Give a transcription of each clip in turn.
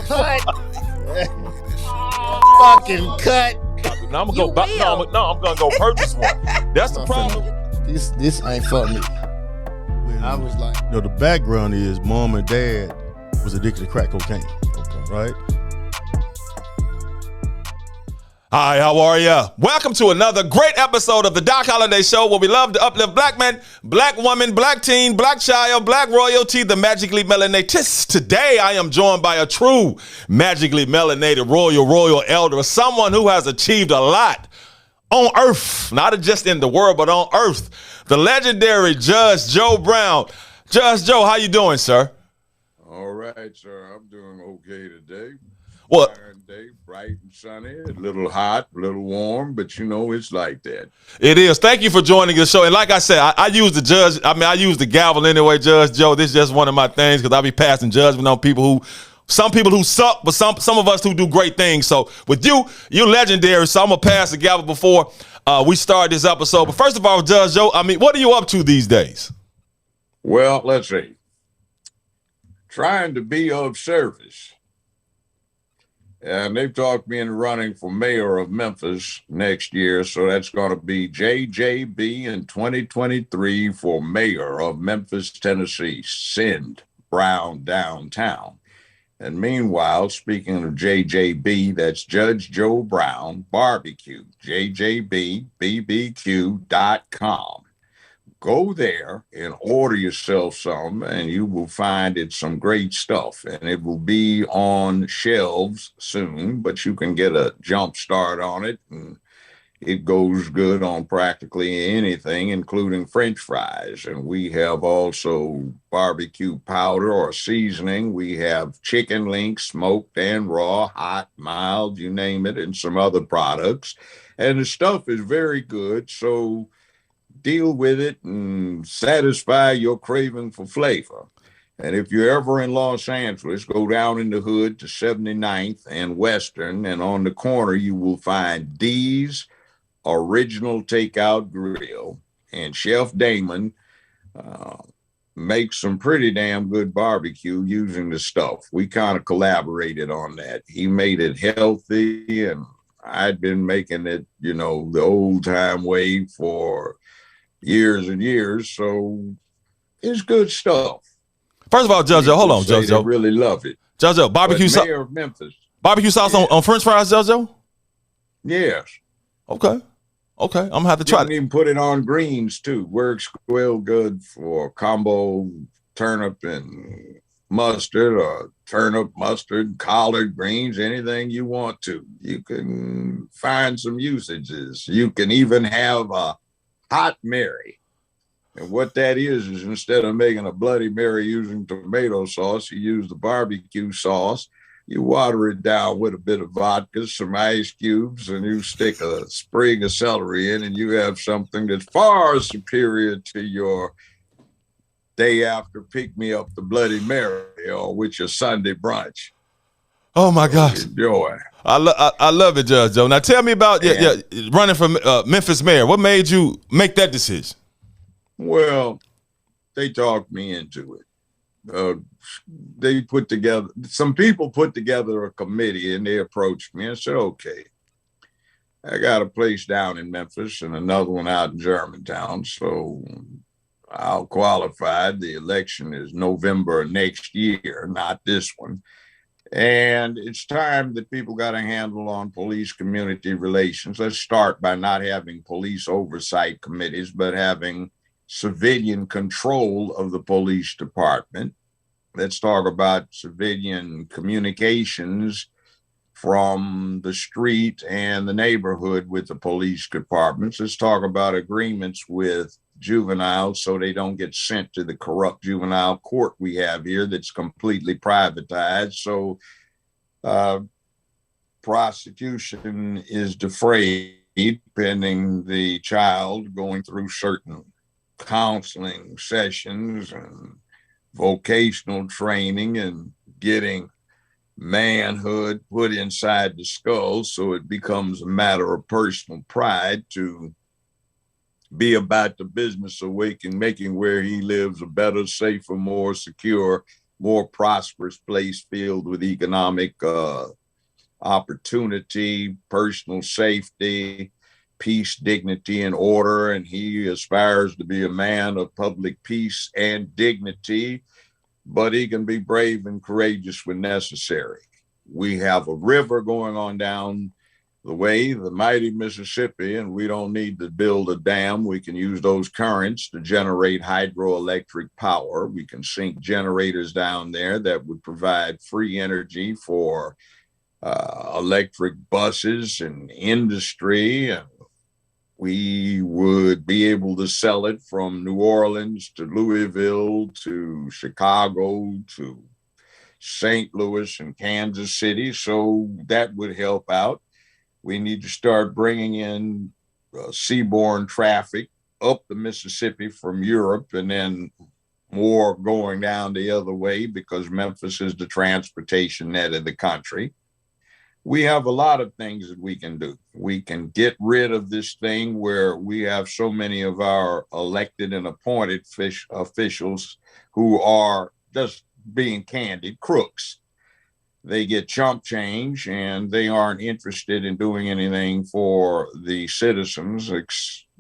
Cut. Fucking cut. Now I'm gonna go. I'm gonna go purchase one. That's the problem. This ain't for me. I was like, the background is mom and dad was addicted to crack cocaine. Okay. Right? Hi, how are ya? Welcome to another great episode of the Doc Holliday Show, where we love to uplift black men, black woman, black teen, black child, black royalty, the magically melanated. Today, I am joined by a true magically melanated royal elder, someone who has achieved a lot on earth, not just in the world, but on earth. The legendary Judge Joe Brown. Judge Joe, how you doing, sir? All right, sir. I'm doing okay today. What? Day, bright and sunny, a little hot, a little warm, but you know it's like that. It is. Thank you for joining the show. And like I said, I use the gavel anyway, Judge Joe. This is just one of my things because I be passing judgment on some people who suck, but some of us who do great things. So with you're legendary. So I'm gonna pass the gavel before we start this episode. But first of all, Judge Joe, what are you up to these days? Well, let's see. Trying to be of service. And they've talked me into running for mayor of Memphis next year. So that's going to be JJB in 2023 for mayor of Memphis, Tennessee. Send Brown downtown. And meanwhile, speaking of JJB, that's Judge Joe Brown BBQ, JJBBBQ.com. Go there and order yourself some, and you will find it's some great stuff. And it will be on shelves soon, but you can get a jump start on it. And it goes good on practically anything, including French fries. And we have also barbecue powder or seasoning. We have chicken links, smoked and raw, hot, mild, you name it, and some other products. And the stuff is very good. So deal with it and satisfy your craving for flavor. And if you're ever in Los Angeles, go down in the hood to 79th and Western, and on the corner you will find D's Original Takeout Grill. And Chef Damon makes some pretty damn good barbecue using the stuff. We kind of collaborated on that. He made it healthy, and I'd been making it, the old time way for years and years, so it's good stuff. First of all, Judge Joe, hold on, Judge Joe. I really love it. Judge Joe, barbecue sauce. Mayor of Memphis. Barbecue sauce on French fries, Judge Joe? Yes. Okay. I'm gonna have to try. You can even put it on greens too. Works real good for combo turnip and mustard, or turnip, mustard, collard greens, anything you want to. You can find some usages. You can even have a Hot Mary. And what that is instead of making a Bloody Mary using tomato sauce, you use the barbecue sauce. You water it down with a bit of vodka, some ice cubes, and you stick a sprig of celery in, and you have something that's far superior to your day after pick-me-up the Bloody Mary or with your Sunday brunch. Oh, my gosh. Enjoy. I love it, Judge Joe. Now tell me about running for Memphis Mayor. What made you make that decision? Well, they talked me into it. Some people put together a committee, and they approached me and said, okay, I got a place down in Memphis and another one out in Germantown, so I'll qualify. The election is November next year, not this one. And it's time that people got a handle on police community relations. Let's start by not having police oversight committees, but having civilian control of the police department. Let's talk about civilian communications from the street and the neighborhood with the police departments. Let's talk about agreements with juveniles so they don't get sent to the corrupt juvenile court we have here that's completely privatized. So prosecution is defrayed pending the child going through certain counseling sessions and vocational training and getting manhood put inside the skull, so it becomes a matter of personal pride to be about the business of making where he lives a better, safer, more secure more prosperous place filled with economic opportunity, personal safety, peace, dignity, and order. And he aspires to be a man of public peace and dignity, but he can be brave and courageous when necessary. We have a river going on down the way, the mighty Mississippi, and we don't need to build a dam. We can use those currents to generate hydroelectric power. We can sink generators down there that would provide free energy for electric buses and industry, and we would be able to sell it from New Orleans to Louisville to Chicago to St. Louis and Kansas City. So that would help out. We need to start bringing in seaborne traffic up the Mississippi from Europe, and then more going down the other way, because Memphis is the transportation net of the country. We have a lot of things that we can do. We can get rid of this thing where we have so many of our elected and appointed officials who are, just being candid, crooks. They get chump change and they aren't interested in doing anything for the citizens,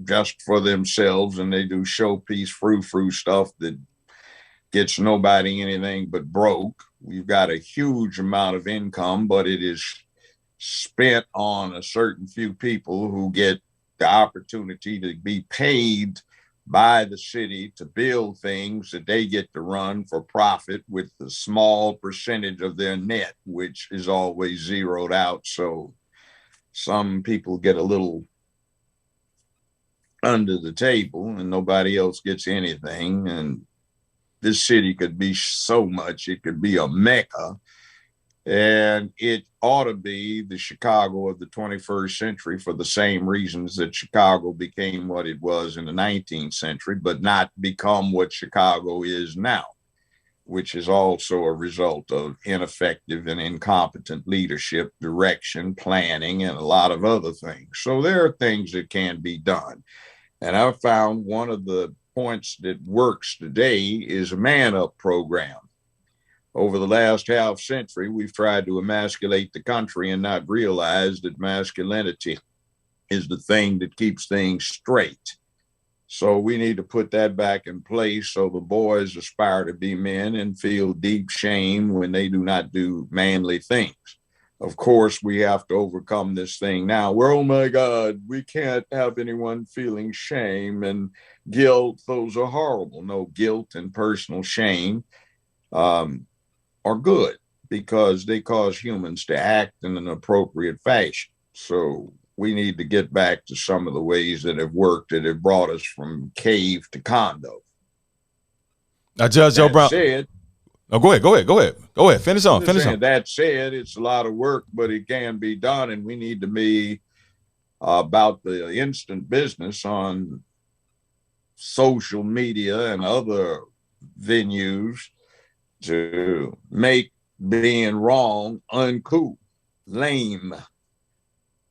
just for themselves. And they do showpiece frou-frou stuff that gets nobody anything but broke. We've got a huge amount of income, but it is spent on a certain few people who get the opportunity to be paid by the city to build things that they get to run for profit with the small percentage of their net, which is always zeroed out. So some people get a little under the table and nobody else gets anything. And this city could be so much. It could be a mecca. And it ought to be the Chicago of the 21st century for the same reasons that Chicago became what it was in the 19th century, but not become what Chicago is now, which is also a result of ineffective and incompetent leadership, direction, planning, and a lot of other things. So there are things that can be done. And I found one of the points that works today is a Man Up program. Over the last half century, we've tried to emasculate the country and not realize that masculinity is the thing that keeps things straight. So we need to put that back in place so the boys aspire to be men and feel deep shame when they do not do manly things. Of course, we have to overcome this thing now where, oh my God, we can't have anyone feeling shame and guilt. Those are horrible. No, guilt and personal shame are good because they cause humans to act in an appropriate fashion. So we need to get back to some of the ways that have worked, that have brought us from cave to condo. Now, Judge Joe Brown. Said, go ahead. Finish on. That said, it's a lot of work, but it can be done, and we need to be about the instant business on social media and other venues to make being wrong uncool, lame,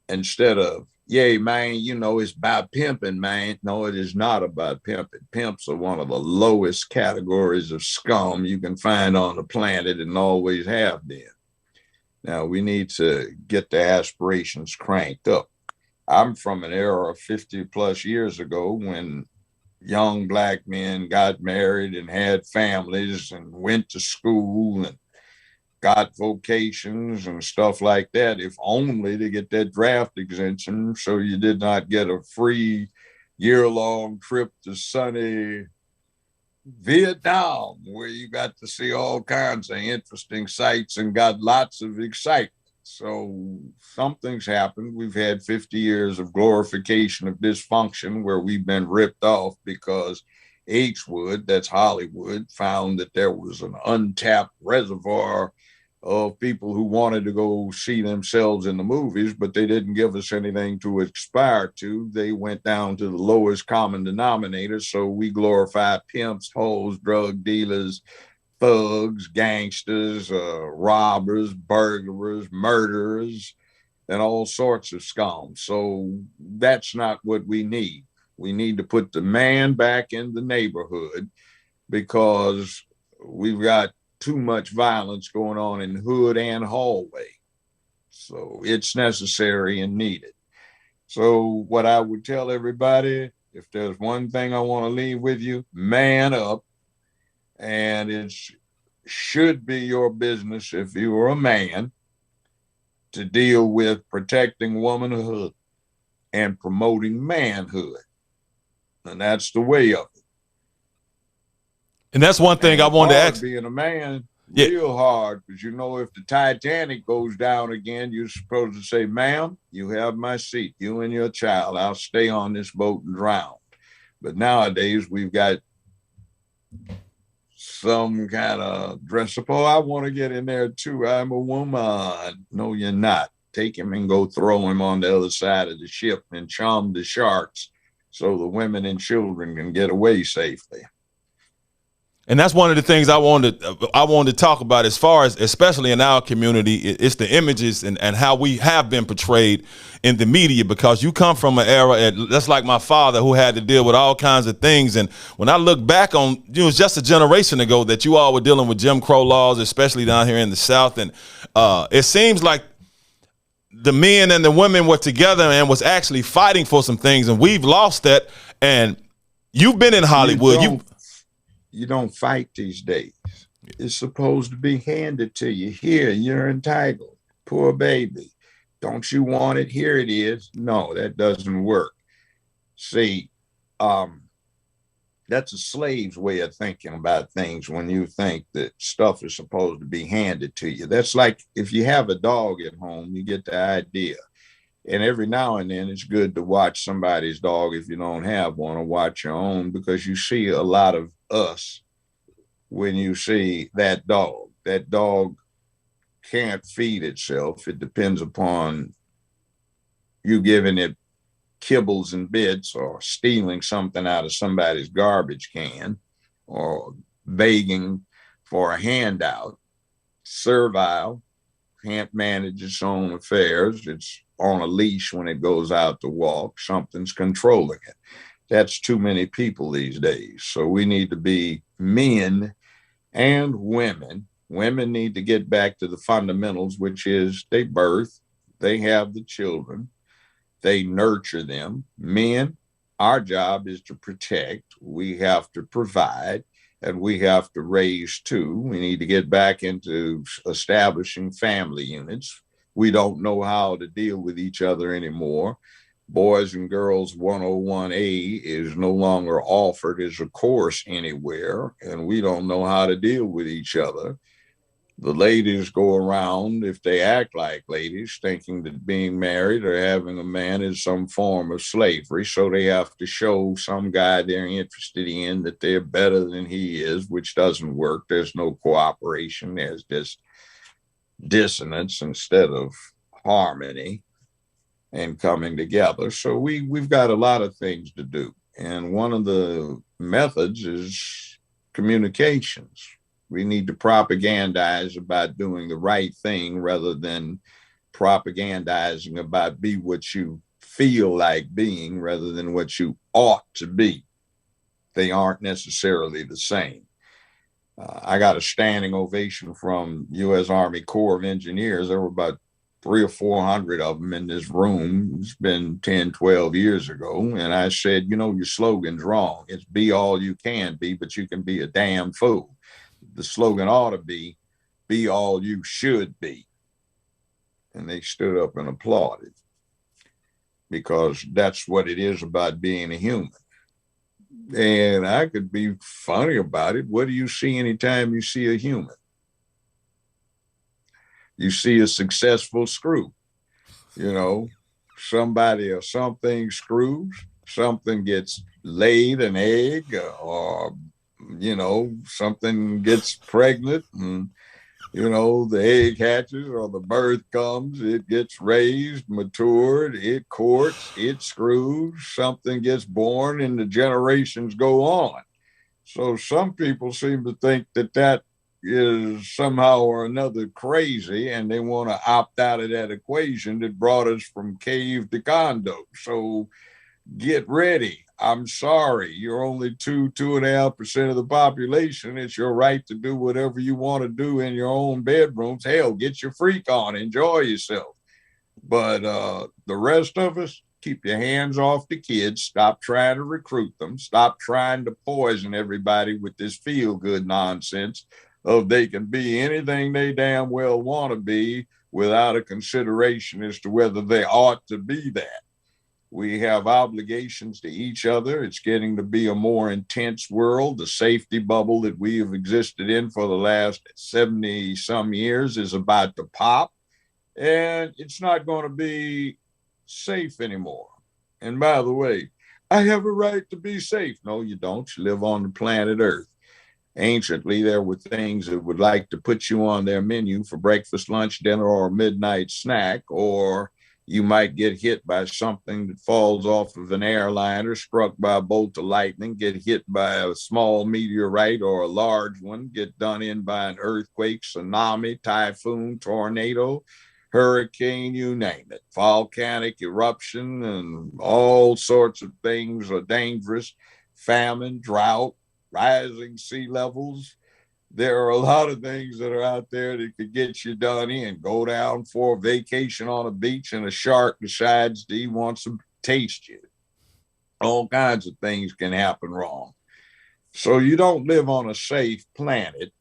instead of, yay, man, you know, it's about pimping, man. No, it is not about pimping. Pimps are one of the lowest categories of scum you can find on the planet and always have been. Now, we need to get the aspirations cranked up. I'm from an era of 50 plus years ago when young Black men got married and had families and went to school and got vocations and stuff like that, if only to get that draft exemption so you did not get a free year-long trip to sunny Vietnam, where you got to see all kinds of interesting sights and got lots of excitement. So something's happened. We've had 50 years of glorification of dysfunction where we've been ripped off because H-Wood, that's Hollywood, found that there was an untapped reservoir of people who wanted to go see themselves in the movies, but they didn't give us anything to aspire to. They went down to the lowest common denominator. So we glorify pimps, hoes, drug dealers, thugs, gangsters, robbers, burglars, murderers, and all sorts of scum. So that's not what we need. We need to put the man back in the neighborhood because we've got too much violence going on in hood and hallway. So it's necessary and needed. So what I would tell everybody, if there's one thing I want to leave with you, man up. And it should be your business, if you are a man, to deal with protecting womanhood and promoting manhood. And that's the way of it. And that's one thing I wanted to ask. Being a man, real hard, because you know, if the Titanic goes down again, you're supposed to say, ma'am, you have my seat, you and your child. I'll stay on this boat and drown. But nowadays we've got some kind of dress up. Oh, I want to get in there too. I'm a woman. No, you're not. Take him and go throw him on the other side of the ship and charm the sharks so the women and children can get away safely. And that's one of the things I wanted to talk about, as far as, especially in our community, it's the images and how we have been portrayed in the media, because you come from an era, that's like my father, who had to deal with all kinds of things. And when I look back on, it was just a generation ago that you all were dealing with Jim Crow laws, especially down here in the South. And it seems like the men and the women were together and was actually fighting for some things, and we've lost that. And you've been in Hollywood. You don't fight these days. It's supposed to be handed to you. Here, you're entitled. Poor baby. Don't you want it? Here it is. No, that doesn't work. See, that's a slave's way of thinking about things when you think that stuff is supposed to be handed to you. That's like if you have a dog at home, you get the idea. And every now and then it's good to watch somebody's dog if you don't have one, or watch your own, because you see a lot of us when you see that dog. That dog can't feed itself. It depends upon you giving it kibbles and bits, or stealing something out of somebody's garbage can, or begging for a handout. Servile, can't manage its own affairs. It's on a leash when it goes out to walk. Something's controlling it. That's too many people these days. So we need to be men and women. Women need to get back to the fundamentals, which is they birth, they have the children, they nurture them. Men, our job is to protect. We have to provide, and we have to raise too. We need to get back into establishing family units. We don't know how to deal with each other anymore. Boys and Girls 101A is no longer offered as a course anywhere, and we don't know how to deal with each other. The ladies go around, if they act like ladies, thinking that being married or having a man is some form of slavery. So they have to show some guy they're interested in that they're better than he is, which doesn't work. There's no cooperation. There's just dissonance instead of harmony and coming together. So we've got a lot of things to do. And one of the methods is communications. We need to propagandize about doing the right thing rather than propagandizing about be what you feel like being rather than what you ought to be. They aren't necessarily the same. I got a standing ovation from U.S. Army Corps of Engineers. There were about 300 or 400 of them in this room. It's been 10, 12 years ago. And I said, you know, your slogan's wrong. It's be all you can be, but you can be a damn fool. The slogan ought to be all you should be. And they stood up and applauded, because that's what it is about being a human. And I could be funny about it. What do you see anytime you see a human? You see a successful screw. You know, somebody or something screws, something gets laid an egg, or, you know, something gets pregnant and, you know, the egg hatches or the birth comes, it gets raised, matured, it courts, it screws, something gets born, and the generations go on. So some people seem to think that that is somehow or another crazy, and they want to opt out of that equation that brought us from cave to condo. So get ready. I'm sorry, you're only 2.5% of the population. It's your right to do whatever you want to do in your own bedrooms. Hell, get your freak on, enjoy yourself. But the rest of us, keep your hands off the kids. Stop trying to recruit them. Stop trying to poison everybody with this feel-good nonsense of they can be anything they damn well want to be without a consideration as to whether they ought to be that. We have obligations to each other. It's getting to be a more intense world. The safety bubble that we have existed in for the last 70 some years is about to pop, and it's not going to be safe anymore. And by the way, I have a right to be safe. No, you don't. You live on the planet Earth. Anciently, there were things that would like to put you on their menu for breakfast, lunch, dinner, or a midnight snack, or you might get hit by something that falls off of an airliner, struck by a bolt of lightning, get hit by a small meteorite or a large one, get done in by an earthquake, tsunami, typhoon, tornado, hurricane, you name it, volcanic eruption, and all sorts of things are dangerous, famine, drought, rising sea levels. There are a lot of things that are out there that could get you done in. Go down for a vacation on a beach and a shark decides that he wants to taste you. All kinds of things can happen wrong. So you don't live on a safe planet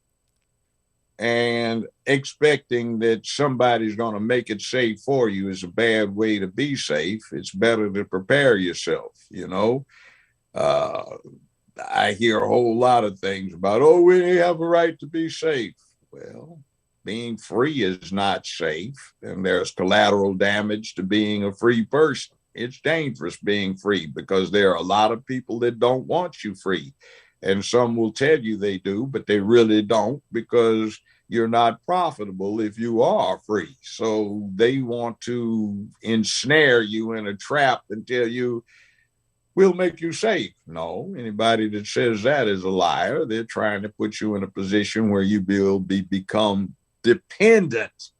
and expecting that somebody's going to make it safe for you is a bad way to be safe. It's better to prepare yourself, you know. I hear a whole lot of things about, oh, we have a right to be safe. Well, being free is not safe, and there's collateral damage to being a free person. It's dangerous being free because there are a lot of people that don't want you free. And some will tell you they do, but they really don't because you're not profitable if you are free. So they want to ensnare you in a trap and tell you, we'll make you safe. No, anybody that says that is a liar. They're trying to put you in a position where you will become dependent.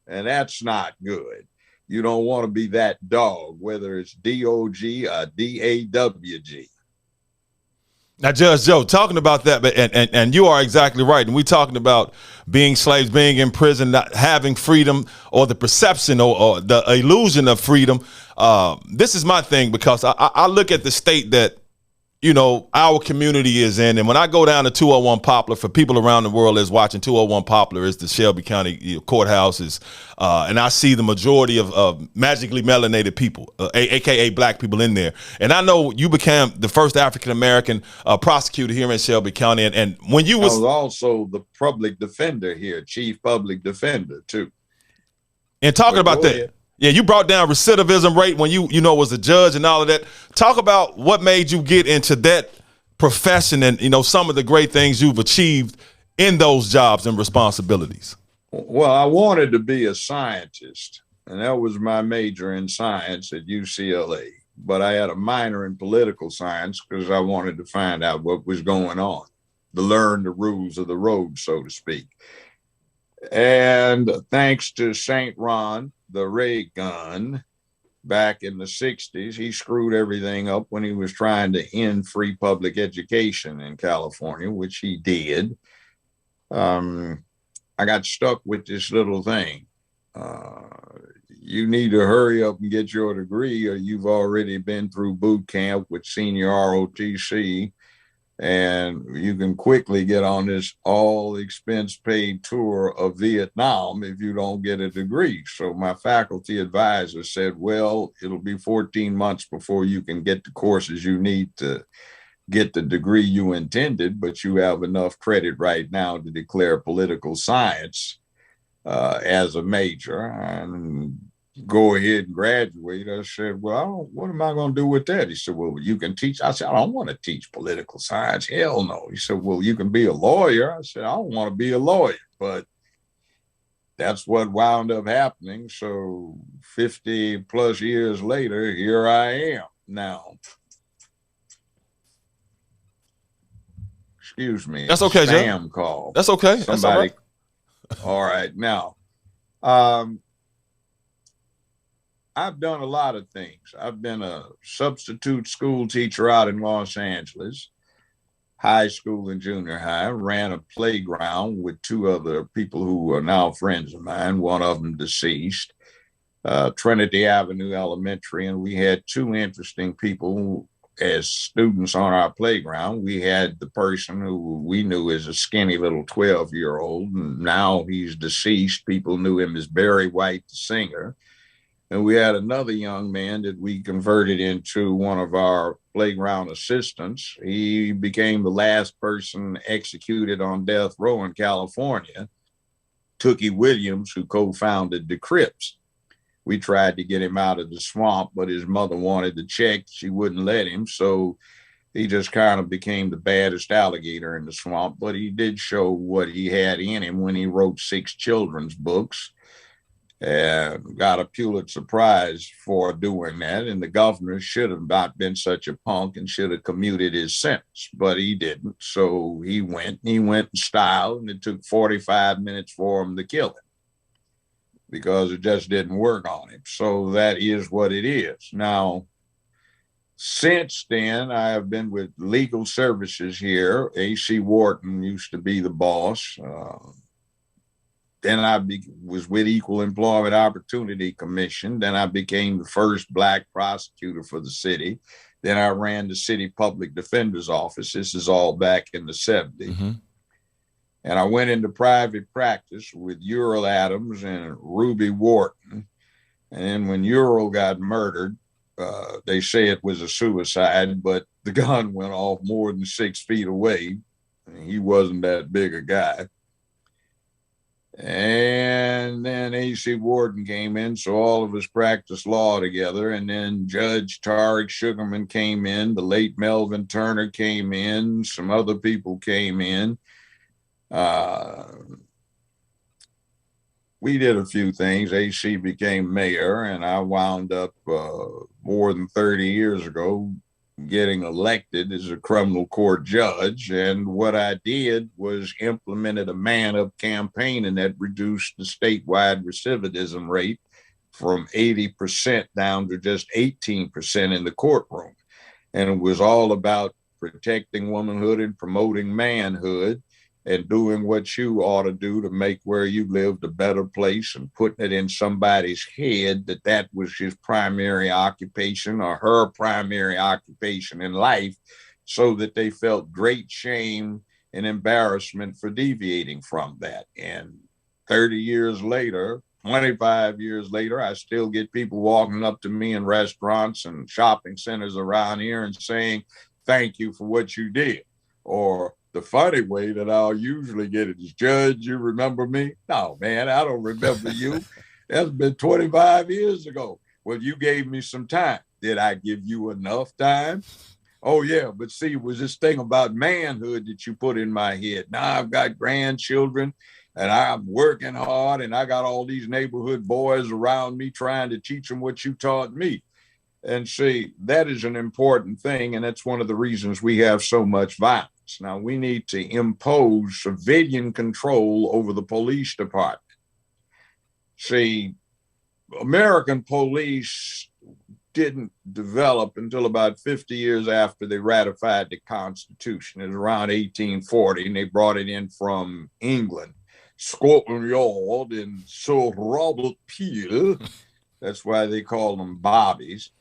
And that's not good. You don't want to be that dog, whether it's D-O-G or D-A-W-G. Now, Judge Joe, talking about that, and you are exactly right. And we're talking about being slaves, being in prison, not having freedom, or the perception or the illusion of freedom. This is my thing because I look at the state that, you know, our community is in. And when I go down to 201 Poplar, for people around the world that's watching, 201 Poplar is the Shelby County courthouses. And I see the majority of magically melanated people, AKA black people in there. And I know you became the first African-American prosecutor here in Shelby County. And when you was also the public defender here, chief public defender too. And talking about that. Ahead. Yeah, you brought down recidivism rate when you was a judge and all of that. Talk about what made you get into that profession and, you know, some of the great things you've achieved in those jobs and responsibilities. Well, I wanted to be a scientist, and that was my major in science at UCLA. But I had a minor in political science because I wanted to find out what was going on, to learn the rules of the road, so to speak. And thanks to St. Ron, the ray gun, back in the 60s, he screwed everything up when he was trying to end free public education in California, which he did. I got stuck with this little thing. You need to hurry up and get your degree, or you've already been through boot camp with senior ROTC, and you can quickly get on this all expense paid tour of Vietnam if you don't get a degree. So my faculty advisor said, well, it'll be 14 months before you can get the courses you need to get the degree you intended, but you have enough credit right now to declare political science as a major and go ahead and graduate. I said, well, what am I going to do with that? He said, well, you can teach. I said, I don't want to teach political science. Hell no. He said, well, you can be a lawyer. I said, I don't want to be a lawyer, but that's what wound up happening. So 50 plus years later, here I am now. Excuse me. That's okay, Spam Joe. call. That's okay. Somebody. That's all right. All right. Now, I've done a lot of things. I've been a substitute school teacher out in Los Angeles, high school and junior high, ran a playground with two other people who are now friends of mine, one of them deceased, Trinity Avenue Elementary. And we had two interesting people as students on our playground. We had the person who we knew as a skinny little 12-year-old, and now he's deceased. People knew him as Barry White, the singer. And we had another young man that we converted into one of our playground assistants. He became the last person executed on death row in California, Tookie Williams, who co-founded the Crips. We tried to get him out of the swamp, but his mother wanted to check. She wouldn't let him. So he just kind of became the baddest alligator in the swamp. But he did show what he had in him when he wrote 6 children's books and got a Pulitzer Prize for doing that. And the governor should have not been such a punk and should have commuted his sentence, but he didn't. So he went in style, and it took 45 minutes for him to kill him, because it just didn't work on him. So that is what it is. Now, since then, I have been with legal services here. A.C. Wharton used to be the boss. Then I was with Equal Employment Opportunity Commission. Then I became the first Black prosecutor for the city. Then I ran the city public defender's office. This is all back in the 70s. Mm-hmm. And I went into private practice with Ural Adams and Ruby Wharton. And then when Ural got murdered, they say it was a suicide, but the gun went off more than 6 feet away. He wasn't that big a guy. And then A.C. Wharton came in, so all of us practiced law together. And then Judge Tariq Sugarman came in, the late Melvin Turner came in, some other people came in. We did a few things. AC became mayor, and I wound up more than 30 years ago getting elected as a criminal court judge. And what I did was implemented a man-up campaign, and that reduced the statewide recidivism rate from 80% down to just 18% in the courtroom. And it was all about protecting womanhood and promoting manhood, and doing what you ought to do to make where you lived a better place, and putting it in somebody's head that that was his primary occupation or her primary occupation in life, so that they felt great shame and embarrassment for deviating from that. And 30 years later, 25 years later, I still get people walking up to me in restaurants and shopping centers around here and saying, "Thank you for what you did." Or the funny way that I'll usually get it is, "Judge, you remember me?" "No, man, I don't remember you. That's been 25 years ago." "Well, you gave me some time." "Did I give you enough time?" "Oh, yeah, but see, it was this thing about manhood that you put in my head. Now I've got grandchildren, and I'm working hard, and I got all these neighborhood boys around me trying to teach them what you taught me." And see, that is an important thing, and that's one of the reasons we have so much violence. Now, we need to impose civilian control over the police department. See, American police didn't develop until about 50 years after they ratified the Constitution. It was around 1840, and they brought it in from England. Scotland Yard and Sir Robert Peel. That's why they call them bobbies.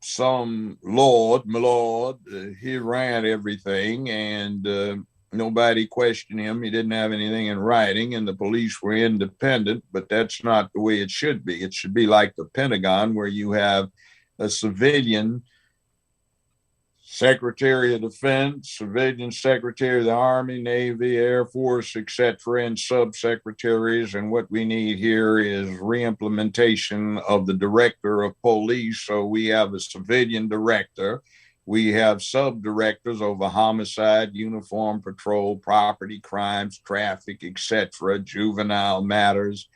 Some lord, my lord, he ran everything, and nobody questioned him. He didn't have anything in writing, and the police were independent, but that's not the way it should be. It should be like the Pentagon, where you have a civilian Secretary of Defense, civilian Secretary of the Army, Navy, Air Force, etc., and subsecretaries. And what we need here is reimplementation of the Director of Police. So we have a civilian director. We have subdirectors over homicide, uniform patrol, property crimes, traffic, etc., juvenile matters,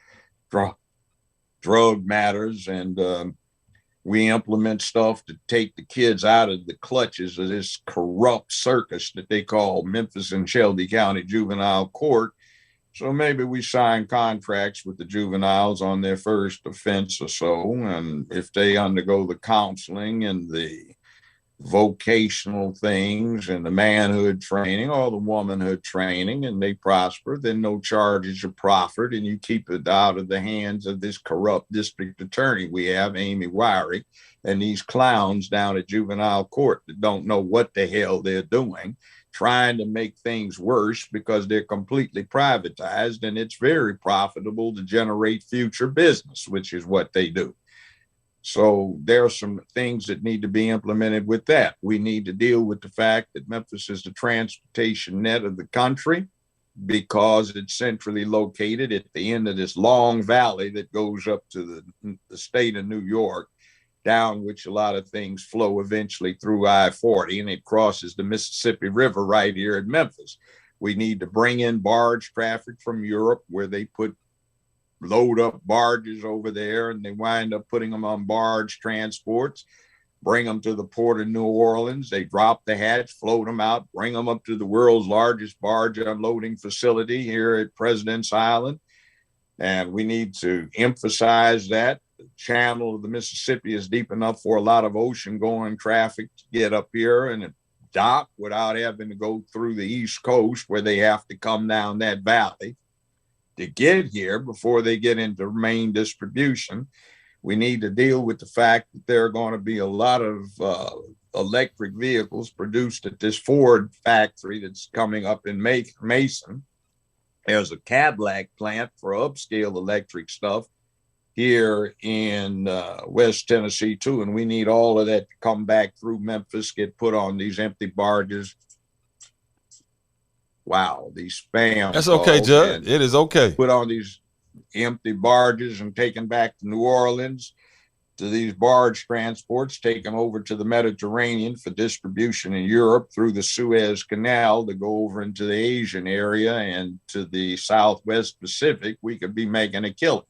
drug matters, and we implement stuff to take the kids out of the clutches of this corrupt circus that they call Memphis and Shelby County Juvenile Court, So maybe we sign contracts with the juveniles on their first offense or so. And if they undergo the counseling and the vocational things and the manhood training or the womanhood training and they prosper, then no charges are proffered and you keep it out of the hands of this corrupt district attorney we have, Amy Wiry, and these clowns down at juvenile court that don't know what the hell they're doing, trying to make things worse because they're completely privatized and it's very profitable to generate future business, which is what they do. So there are some things that need to be implemented with that. We need to deal with the fact that Memphis is the transportation net of the country because it's centrally located at the end of this long valley that goes up to the state of New York, down which a lot of things flow eventually through I-40, and it crosses the Mississippi River right here in Memphis. We need to bring in barge traffic from Europe where they load up barges over there and they wind up putting them on barge transports, bring them to the port of New Orleans. They drop the hatch, float them out, bring them up to the world's largest barge unloading facility here at President's Island. And we need to emphasize that the channel of the Mississippi is deep enough for a lot of ocean going traffic to get up here and dock without having to go through the East Coast where they have to come down that valley to get here before they get into main distribution. We need to deal with the fact that there are going to be a lot of electric vehicles produced at this Ford factory that's coming up in Mason. There's a Cadillac plant for upscale electric stuff here in West Tennessee too. And we need all of that to come back through Memphis, get put on these empty barges. Wow, these spam. That's okay, Judd. It is okay. Put on these empty barges and taken back to New Orleans to these barge transports, taken over to the Mediterranean for distribution in Europe through the Suez Canal to go over into the Asian area and to the Southwest Pacific. We could be making a killing.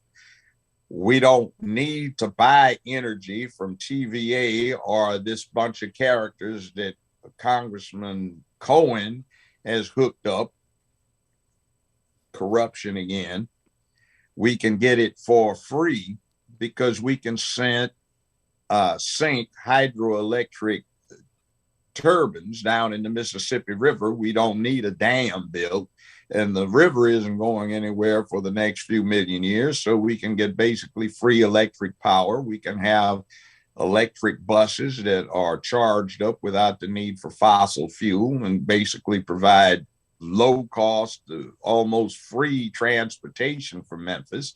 We don't need to buy energy from TVA or this bunch of characters that Congressman Cohen has hooked up. Corruption again. We can get it for free because we can sink hydroelectric turbines down in the Mississippi River. We don't need a dam built, and the river isn't going anywhere for the next few million years. So we can get basically free electric power. We can have electric buses that are charged up without the need for fossil fuel and basically provide low cost, almost free transportation for Memphis.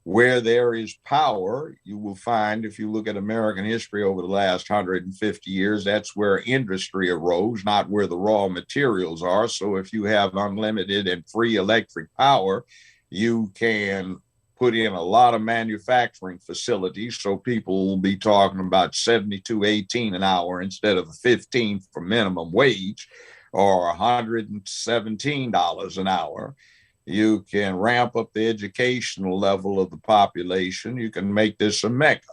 Where there is power, you will find, if you look at American history over the last 150 years, that's where industry arose, not where the raw materials are. So if you have unlimited and free electric power, you can put in a lot of manufacturing facilities, so people will be talking about $72.18 an hour instead of $15 for minimum wage or $117 an hour. You can ramp up the educational level of the population. You can make this a mecca.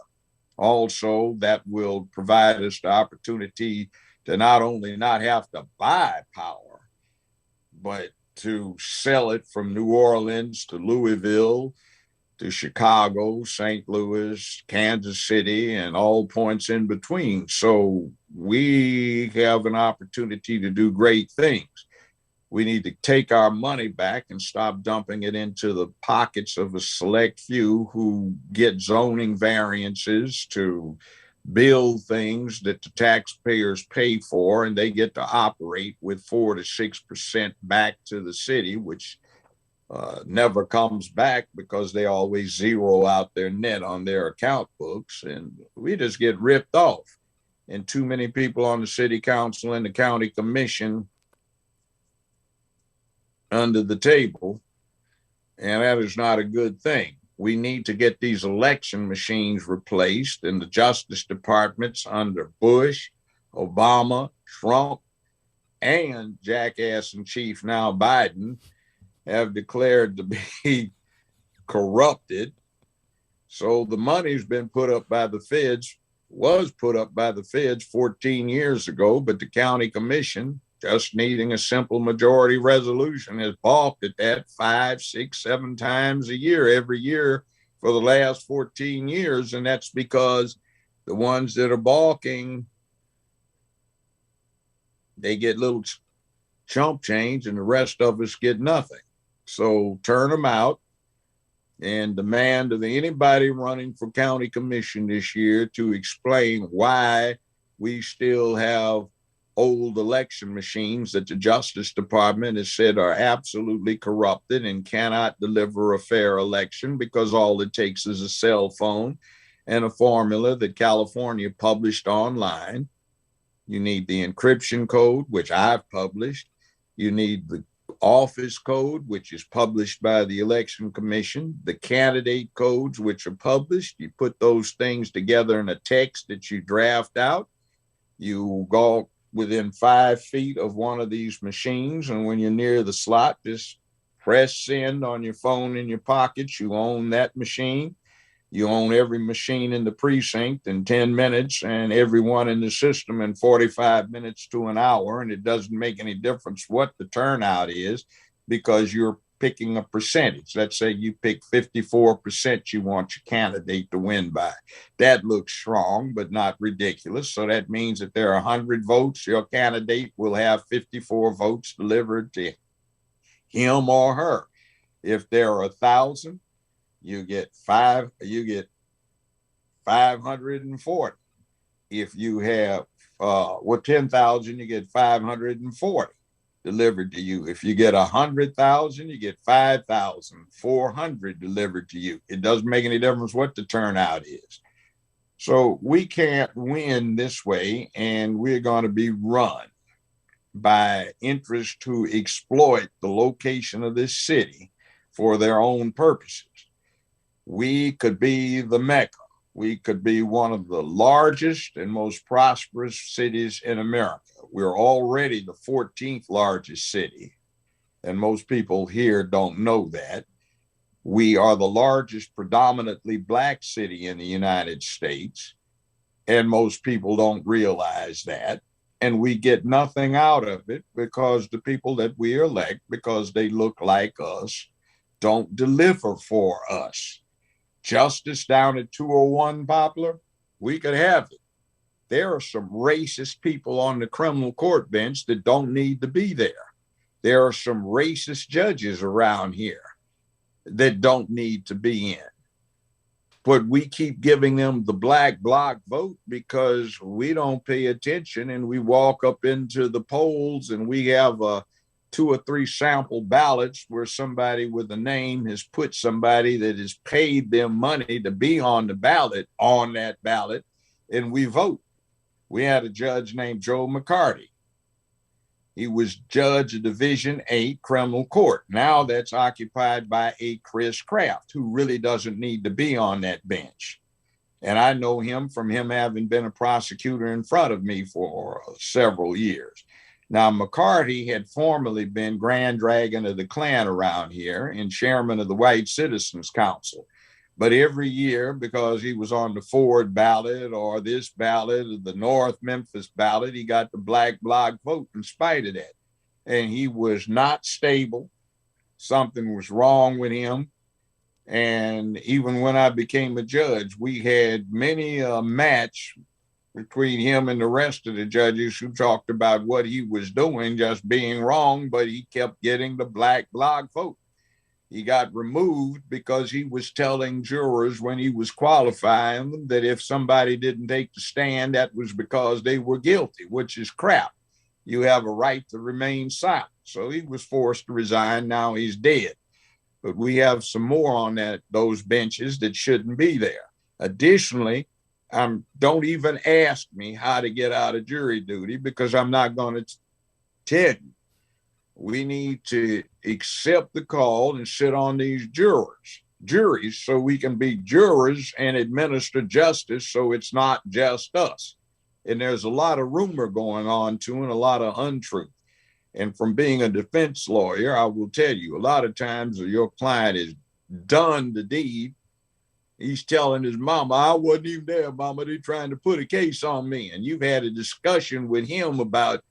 Also, that will provide us the opportunity to not only not have to buy power, but to sell it from New Orleans to Louisville, to Chicago, St. Louis, Kansas City, and all points in between. So we have an opportunity to do great things. We need to take our money back and stop dumping it into the pockets of a select few who get zoning variances to build things that the taxpayers pay for, and they get to operate with 4 to 6% back to the city, which never comes back because they always zero out their net on their account books, and we just get ripped off. And too many people on the city council and the county commission under the table, and that is not a good thing. We need to get these election machines replaced, and the Justice Departments under Bush, Obama, Trump, and jackass in chief now Biden have declared to be corrupted. So the money's been put up by the feds, was put up by the feds 14 years ago, but the county commission just needing a simple majority resolution, has balked at that 5, 6, 7 times a year, every year for the last 14 years. And that's because the ones that are balking, they get little chump change and the rest of us get nothing. So turn them out and demand of anybody running for county commission this year to explain why we still have old election machines that the Justice Department has said are absolutely corrupted and cannot deliver a fair election, because all it takes is a cell phone and a formula that California published online. You need the encryption code, which I've published. You need the office code, which is published by the Election Commission, the candidate codes, which are published. You put those things together in a text that you draft out. You go within 5 feet of one of these machines, and when you're near the slot, just press send on your phone in your pockets. You own that machine. You own every machine in the precinct in 10 minutes and everyone in the system in 45 minutes to an hour. And it doesn't make any difference what the turnout is, because you're picking a percentage. Let's say you pick 54% you want your candidate to win by. That looks strong, but not ridiculous. So that means that there are 100 votes, your candidate will have 54 votes delivered to him or her. If there are 1,000, you get 540. If you have 10,000, you get 540 delivered to you. If you get 100,000, you get 5,400 delivered to you. It doesn't make any difference what the turnout is. So we can't win this way, and we're going to be run by interests who exploit the location of this city for their own purposes. We could be the Mecca. We could be one of the largest and most prosperous cities in America. We're already the 14th largest city, and most people here don't know that. We are the largest predominantly Black city in the United States, and most people don't realize that. And we get nothing out of it because the people that we elect, because they look like us, don't deliver for us. Justice down at 201 Poplar, we could have it. There are some racist people on the criminal court bench that don't need to be there. There are some racist judges around here that don't need to be in. But we keep giving them the black bloc vote because we don't pay attention, and we walk up into the polls and we have 2 or 3 sample ballots where somebody with a name has put somebody that has paid them money to be on the ballot on that ballot, and we vote. We had a judge named Joe McCarty. He was judge of Division 8 criminal court. Now that's occupied by a Chris Kraft, who really doesn't need to be on that bench. And I know him from him having been a prosecutor in front of me for several years. Now, McCarty had formerly been Grand Dragon of the Klan around here and chairman of the White Citizens Council. But every year, because he was on the Ford ballot or this ballot or the North Memphis ballot, he got the black bloc vote in spite of that. And he was not stable. Something was wrong with him. And even when I became a judge, we had many a match between him and the rest of the judges who talked about what he was doing just being wrong, but he kept getting the black bloc vote. He got removed because he was telling jurors when he was qualifying them that if somebody didn't take the stand, that was because they were guilty, which is crap. You have a right to remain silent. So he was forced to resign. Now he's dead. But we have some more on those benches that shouldn't be there. Additionally, don't even ask me how to get out of jury duty, because I'm not going to tell you. We need to accept the call and sit on these juries, so we can be jurors and administer justice, so it's not just us. And there's a lot of rumor going on too, and a lot of untruth. And from being a defense lawyer, I will tell you, a lot of times your client has done the deed. He's telling his mama, I wasn't even there, mama. They're trying to put a case on me. And you've had a discussion with him about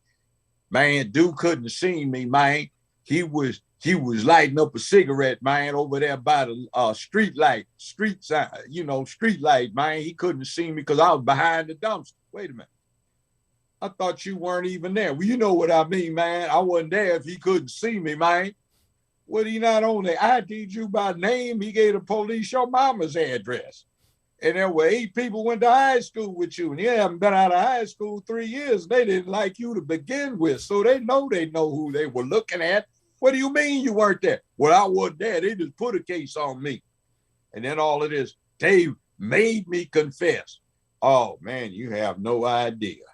Man, dude couldn't see me, man. He was lighting up a cigarette, man, over there by the street light, street light, man. He couldn't see me because I was behind the dumpster. Wait a minute. I thought you weren't even there. Well, you know what I mean, man. I wasn't there if he couldn't see me, man. What, he not only ID'd you by name, he gave the police your mama's address. And there were 8 people went to high school with you, and you haven't been out of high school 3 years. They didn't like you to begin with, so they know who they were looking at. What do you mean you weren't there? Well, I wasn't there. They just put a case on me. And then all of this, they made me confess. Oh, man, you have no idea.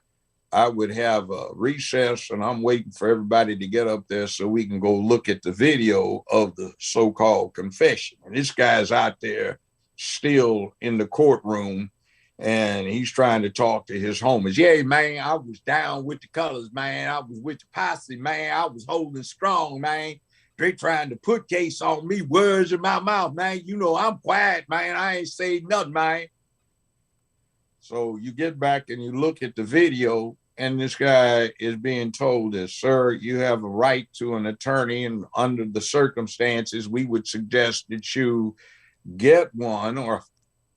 I would have a recess, and I'm waiting for everybody to get up there so we can go look at the video of the so-called confession. And this guy's out there still in the courtroom, and he's trying to talk to his homies. Yeah, man, I was down with the colors, man. I was with the posse, man. I was holding strong, man. They trying to put case on me, words in my mouth, man. You know, I'm quiet, man. I ain't saying nothing, man. So you get back and you look at the video, and this guy is being told this, sir, you have a right to an attorney, and under the circumstances, we would suggest that you get one, or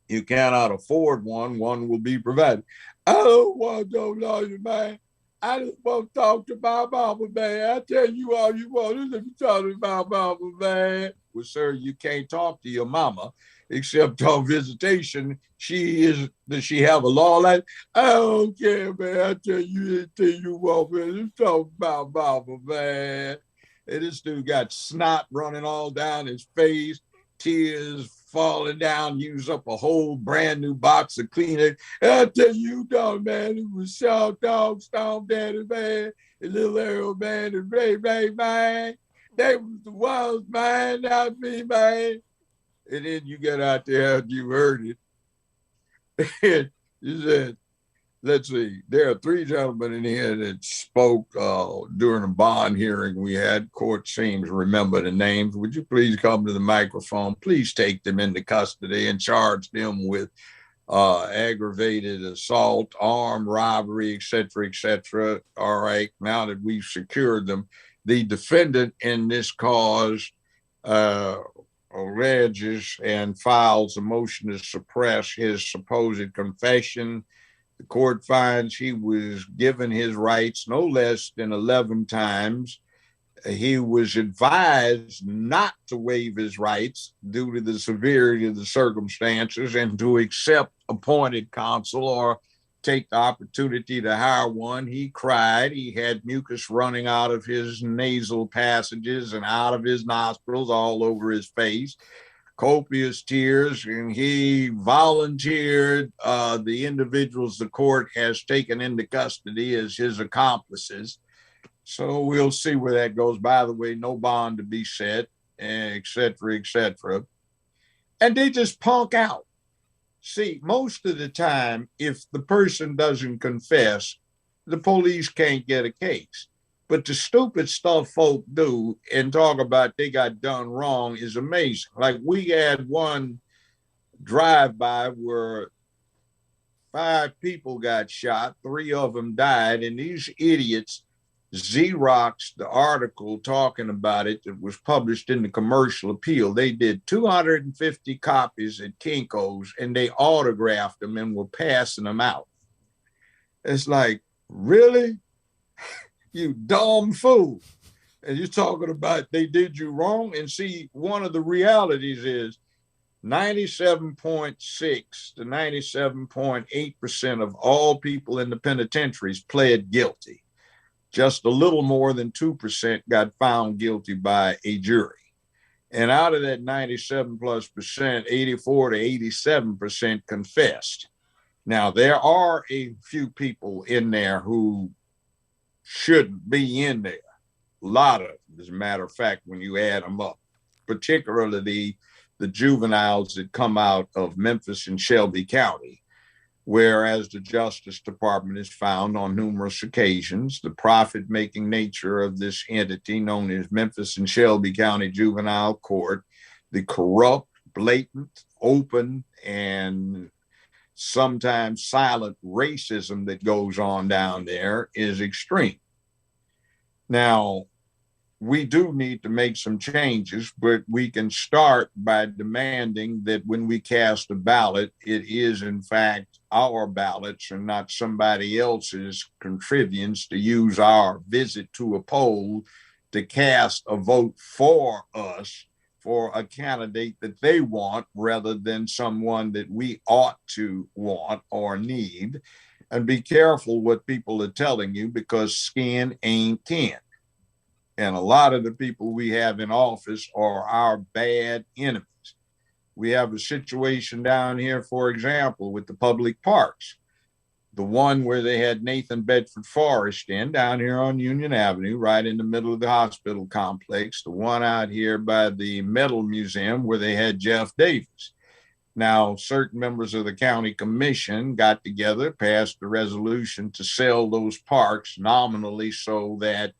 you cannot afford one will be provided. I don't want no lawyer, man. I just want to talk to my mama, man. I tell you all you want is to talk to my mama, man. Well, sir, you can't talk to your mama except on visitation. Does she have a law like? I don't care, man. I tell you anything you want, man. Just talk about mama, man. And this dude got snot running all down his face, tears falling down, use up a whole brand new box of Kleenex. And I tell you, dog, man, it was Shaw Dog, Storm Daddy, man, and Little Arrow, man, and Ray, man. They was the ones, man, not me, man. And then you get out there and you heard it. And you said, let's see, there are 3 gentlemen in here that spoke during a bond hearing we had. Court seems to remember the names. Would you please come to the microphone? Please take them into custody and charge them with aggravated assault, armed robbery, et cetera, All right, now that we've secured them, the defendant in this cause alleges and files a motion to suppress his supposed confession. The court finds he was given his rights no less than 11 times. He was advised not to waive his rights due to the severity of the circumstances and to accept appointed counsel or take the opportunity to hire one. He cried. He had mucus running out of his nasal passages and out of his nostrils all over his face. Copious tears, and he volunteered the individuals the court has taken into custody as his accomplices. So we'll see where that goes. By the way, no bond to be set, et cetera. And they just punk out. See, most of the time, if the person doesn't confess, the police can't get a case. But the stupid stuff folk do and talk about they got done wrong is amazing. Like we had one drive-by where 5 people got shot, 3 of them died, and these idiots Xeroxed the article talking about it that was published in the Commercial Appeal. They did 250 copies at Kinko's, and they autographed them and were passing them out. It's like, really? You dumb fool. And you're talking about they did you wrong? And see, one of the realities is 97.6 to 97.8% of all people in the penitentiaries pled guilty. Just a little more than 2% got found guilty by a jury. And out of that 97+%, 84 to 87% confessed. Now, there are a few people in there who shouldn't be in there. A lot of them, as a matter of fact, when you add them up, particularly the juveniles that come out of Memphis and Shelby County, whereas the Justice Department has found on numerous occasions the profit-making nature of this entity known as Memphis and Shelby County Juvenile Court, the corrupt, blatant, open, and sometimes silent racism that goes on down there is extreme. Now, we do need to make some changes, but we can start by demanding that when we cast a ballot, it is in fact our ballots and not somebody else's contributions to use our visit to a poll to cast a vote for us for a candidate that they want rather than someone that we ought to want or need. And be careful what people are telling you, because skin ain't kin. And a lot of the people we have in office are our bad enemies. We have a situation down here, for example, with the public parks. The one where they had Nathan Bedford Forrest in down here on Union Avenue, right in the middle of the hospital complex. The one out here by the Metal Museum where they had Jeff Davis. Now, certain members of the county commission got together, passed a resolution to sell those parks nominally so that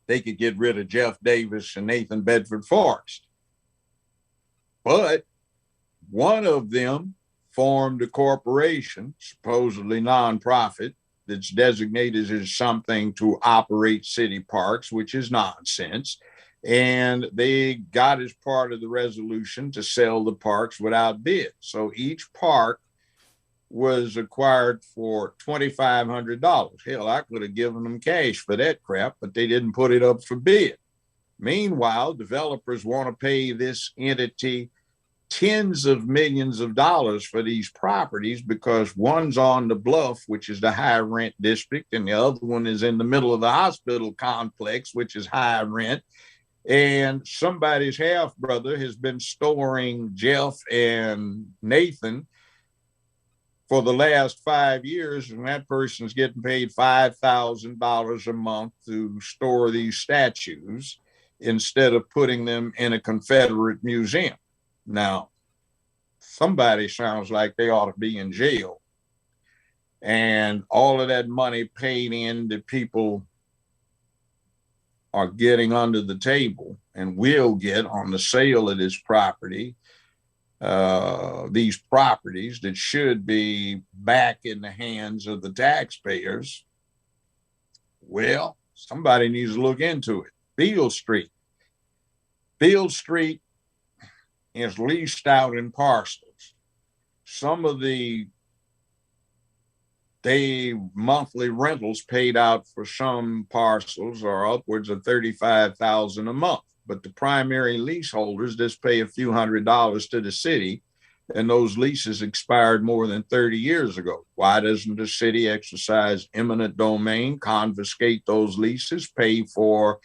they could get rid of Jeff Davis and Nathan Bedford Forrest. But one of them formed a corporation, supposedly nonprofit, that's designated as something to operate city parks, which is nonsense. And they got as part of the resolution to sell the parks without bid. So each park was acquired for $2,500. Hell, I could have given them cash for that crap, but they didn't put it up for bid. Meanwhile, developers want to pay this entity tens of millions of dollars for these properties because one's on the Bluff, which is the high rent district, and the other one is in the middle of the hospital complex, which is high rent. And somebody's half brother has been storing Jeff and Nathan for the last 5 years, and that person's getting paid $5,000 a month to store these statues instead of putting them in a Confederate museum. Now, somebody sounds like they ought to be in jail. And all of that money paid in that people are getting under the table and will get on the sale of this property, these properties that should be back in the hands of the taxpayers. Well, somebody needs to look into it. Beale Street. Beale Street is leased out in parcels. Some of the day monthly rentals paid out for some parcels are upwards of $35,000 a month. But the primary leaseholders just pay a few $100s to the city, and those leases expired more than 30 years ago. Why doesn't the city exercise eminent domain, confiscate those leases, pay for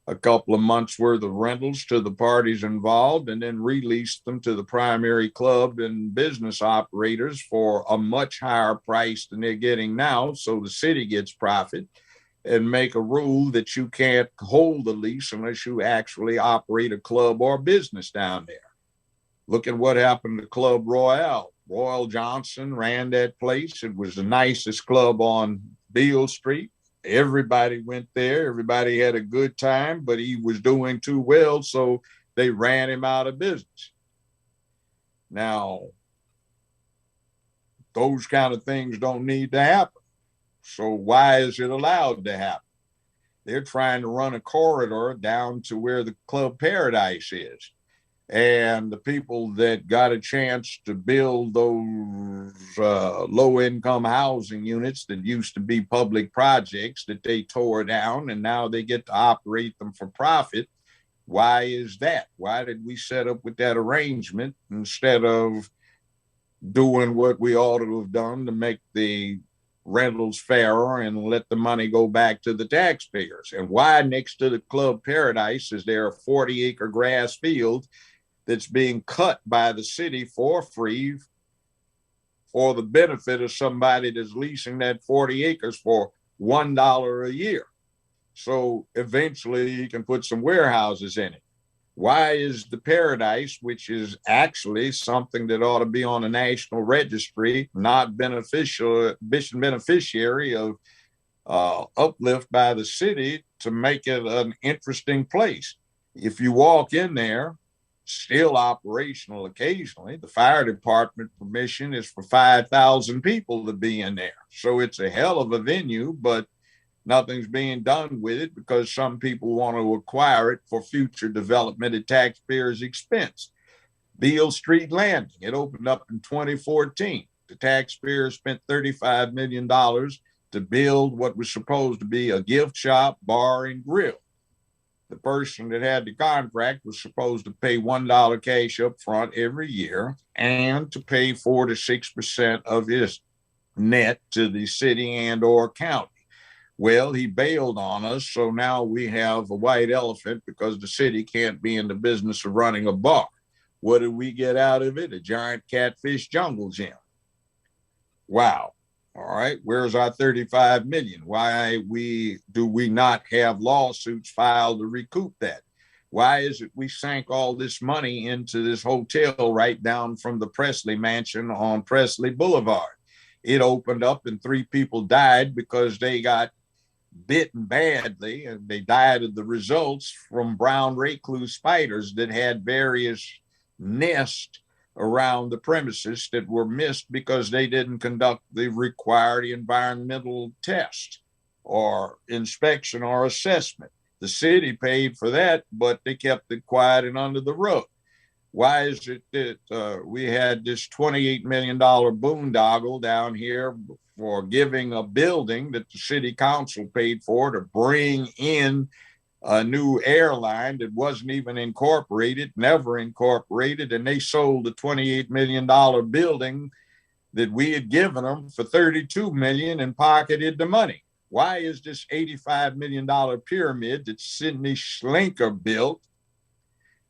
a couple of months worth of rentals to the parties involved, and then release them to the primary club and business operators for a much higher price than they're getting now, so the city gets profit, and make a rule that you can't hold the lease unless you actually operate a club or business down there. Look at what happened to Club Royale. Royal Johnson ran that place. It was the nicest club on Beale Street. Everybody went there. Everybody had a good time, but he was doing too well, so they ran him out of business. Now, those kind of things don't need to happen. So why is it allowed to happen? They're trying to run a corridor down to where the Club Paradise is. And the people that got a chance to build those low-income housing units that used to be public projects that they tore down, and now they get to operate them for profit. Why is that? Why did we set up with that arrangement instead of doing what we ought to have done to make the rentals fairer and let the money go back to the taxpayers? And why next to the Club Paradise is there a 40-acre grass field that's being cut by the city for free for the benefit of somebody that's leasing that 40 acres for $1 a year? So eventually you can put some warehouses in it. Why is the Paradise, which is actually something that ought to be on a national registry, not beneficiary of uplift by the city to make it an interesting place? If you walk in there, still operational occasionally. The fire department permission is for 5,000 people to be in there. So it's a hell of a venue, but Nothing's being done with it because some people want to acquire it for future development at taxpayers' expense. Beale Street Landing, it opened up in 2014. The taxpayers spent $35 million to build what was supposed to be a gift shop, bar, and grill. The person that had the contract was supposed to pay $1 cash up front every year and to pay 4 to 6% of his net to the city and or county. Well, he bailed on us, so now we have a white elephant because the city can't be in the business of running a bar. What did we get out of it? A giant catfish jungle gym. Wow. All right, where's our 35 million? Why do we not have lawsuits filed to recoup that? Why is it we sank all this money into this hotel right down from the Presley Mansion on Presley Boulevard? It opened up and 3 people died because they got bitten badly, and they died of the results from brown recluse spiders that had various nests around the premises that were missed because they didn't conduct the required environmental test or inspection or assessment. The city paid for that, but they kept it quiet and under the rug. Why is it that we had this $28 million boondoggle down here for giving a building that the city council paid for to bring in a new airline that wasn't even incorporated, never incorporated, and they sold the $28 million building that we had given them for $32 million and pocketed the money? Why is this $85 million pyramid that Sidney Schlenker built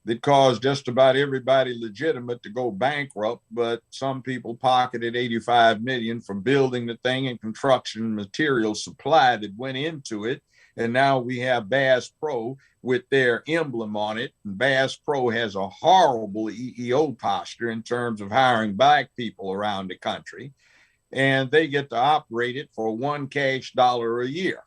that caused just about everybody legitimate to go bankrupt, but some people pocketed $85 million from building the thing and construction material supply that went into it? And now we have Bass Pro with their emblem on it. And Bass Pro has a horrible EEO posture in terms of hiring Black people around the country. And they get to operate it for $1 cash a year.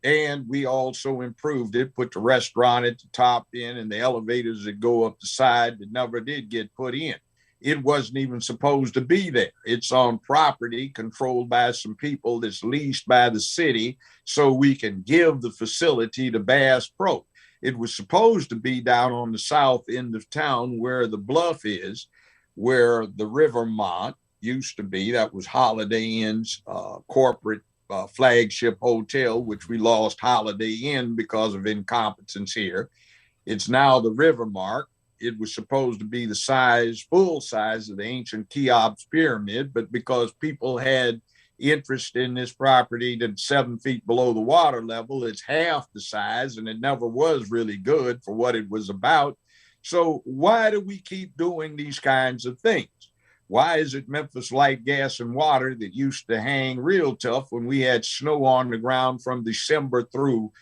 And we also improved it, put the restaurant at the top in and the elevators that go up the side that never did get put in. It wasn't even supposed to be there. It's on property controlled by some people that's leased by the city so we can give the facility to Bass Pro. It was supposed to be down on the south end of town where the bluff is, where the Rivermont used to be. That was Holiday Inn's corporate flagship hotel, which we lost Holiday Inn because of incompetence here. It's now the Rivermark. It was supposed to be the size, full size of the ancient Cheops pyramid, but because people had interest in this property that's 7 feet below the water level, it's half the size, and it never was really good for what it was about. So why do we keep doing these kinds of things? Why is it Memphis Light, Gas, and Water that used to hang real tough when we had snow on the ground from December through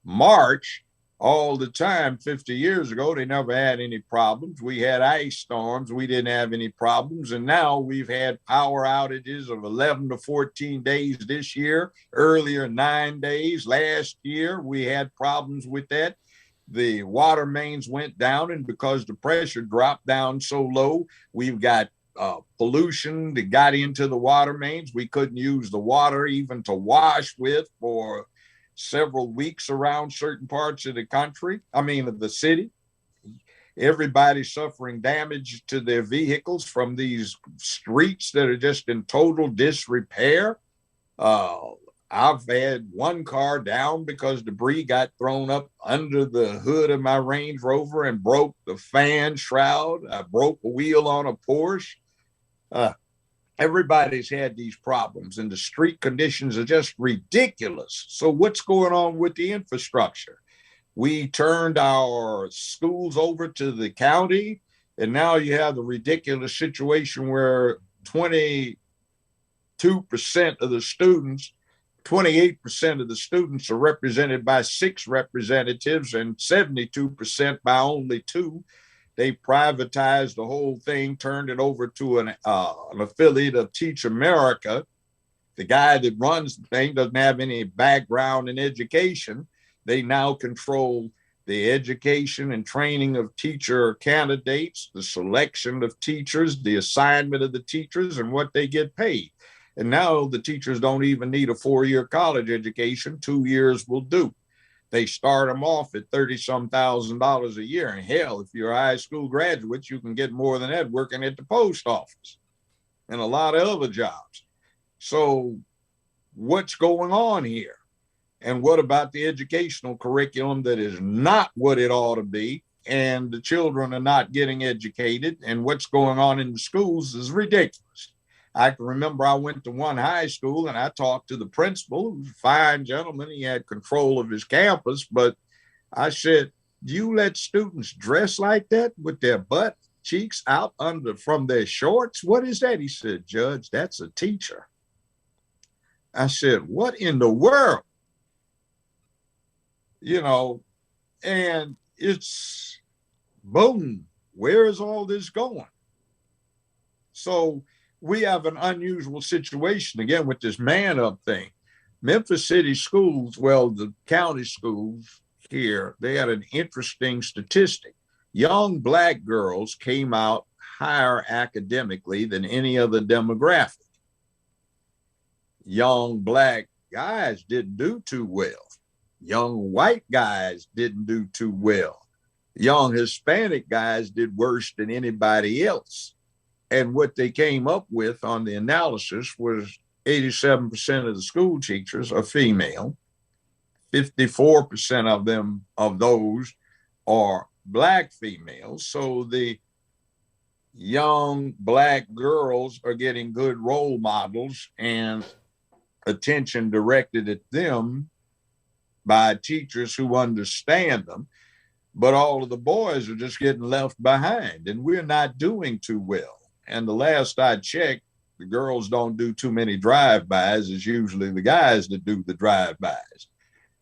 March all the time 50 years ago? They never had any problems. We had ice storms. We didn't have any problems. And now we've had power outages of 11 to 14 days this year, earlier 9 days. Last year, we had problems with that. The water mains went down, and because the pressure dropped down so low, we've got pollution that got into the water mains. We couldn't use the water even to wash with for several weeks around certain parts of the country. Of the city. Everybody's suffering damage to their vehicles from these streets that are just in total disrepair. I've had one car down because debris got thrown up under the hood of my Range Rover and broke the fan shroud. I broke a wheel on a Porsche. Everybody's had these problems, and the street conditions are just ridiculous. So what's going on with the infrastructure? We turned our schools over to the county, and now you have the ridiculous situation where 22% of the students, 28% of the students are represented by 6 representatives and 72% by only 2. They privatized the whole thing, turned it over to an affiliate of Teach America. The guy that runs the thing doesn't have any background in education. They now control the education and training of teacher candidates, the selection of teachers, the assignment of the teachers, and what they get paid. And now the teachers don't even need a 4-year college education. 2 years will do. They start them off at $30-some thousand a year. And hell, if you're a high school graduate, you can get more than that working at the post office and a lot of other jobs. So what's going on here? And what about the educational curriculum that is not what it ought to be? And the children are not getting educated. And what's going on in the schools is ridiculous. I can remember I went to one high school and I talked to the principal, who was a fine gentleman. He had control of his campus. But I said, do you let students dress like that with their butt cheeks out from their shorts? What is that? He said, Judge, that's a teacher. I said, what in the world? And it's boom. Where is all this going? So we have an unusual situation again with this man up thing. Memphis City schools, well, the county schools here, they had an interesting statistic. Young Black girls came out higher academically than any other demographic. Young Black guys didn't do too well. Young white guys didn't do too well. Young Hispanic guys did worse than anybody else. And what they came up with on the analysis was 87% of the school teachers are female. 54% of those are Black females. So the young Black girls are getting good role models and attention directed at them by teachers who understand them. But all of the boys are just getting left behind, and we're not doing too well. And the last I checked, the girls don't do too many drive-bys. It's usually the guys that do the drive-bys.